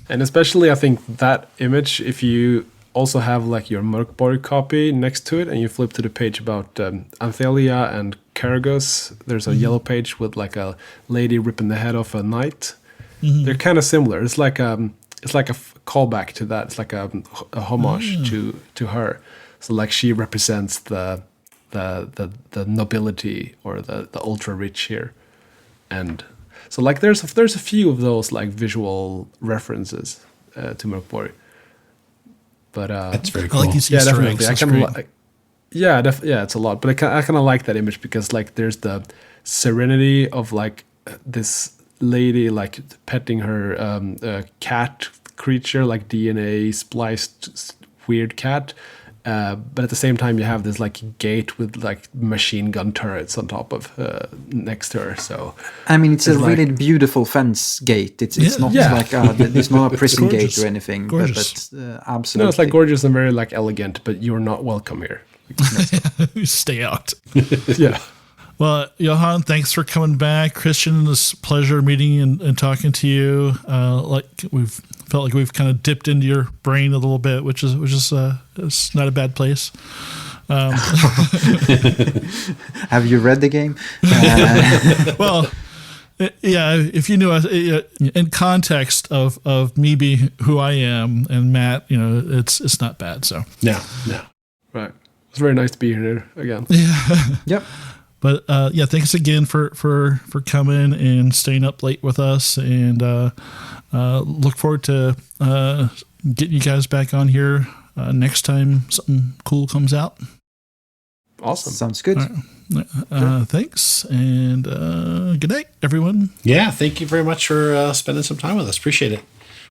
And especially, I think that image, if you also have like your MÖRK BORG copy next to it and you flip to the page about Anthelia and Caragos, there's a yellow page with like a lady ripping the head off a knight. They're kind of similar. It's like a callback to that. It's like a homage to her. So like she represents the nobility or the ultra rich here, and so like there's a few of those like visual references to MÖRK BORG. But That's very cool. I like these yeah, Easter definitely. eggs. I That's kind great. of yeah, it's a lot. But I kind of like that image because like there's the serenity of like this lady like petting her cat creature, like DNA spliced weird cat. But at the same time, you have this like gate with like machine gun turrets on top of next to her. So I mean, it's a like- really beautiful fence gate. It's not Yeah. like it's not a prison gate gorgeous. or anything. Gorgeous. But absolutely, no, it's like gorgeous and very like elegant, but you're not welcome here. Stay out. Yeah. Well, Johan, thanks for coming back. Christian, it's a pleasure meeting and talking to you. Like we've felt like we've kind of dipped into your brain a little bit, which is it's not a bad place. Have you read the game? Well, yeah, if you knew us in context of me being who I am and Matt, it's not bad. So No. Right. It's very nice to be here again. Yep. But yeah, thanks again for coming and staying up late with us, and look forward to getting you guys back on here next time something cool comes out. Awesome. Sounds good. Thanks, and good night, everyone. Yeah, thank you very much for spending some time with us. Appreciate it.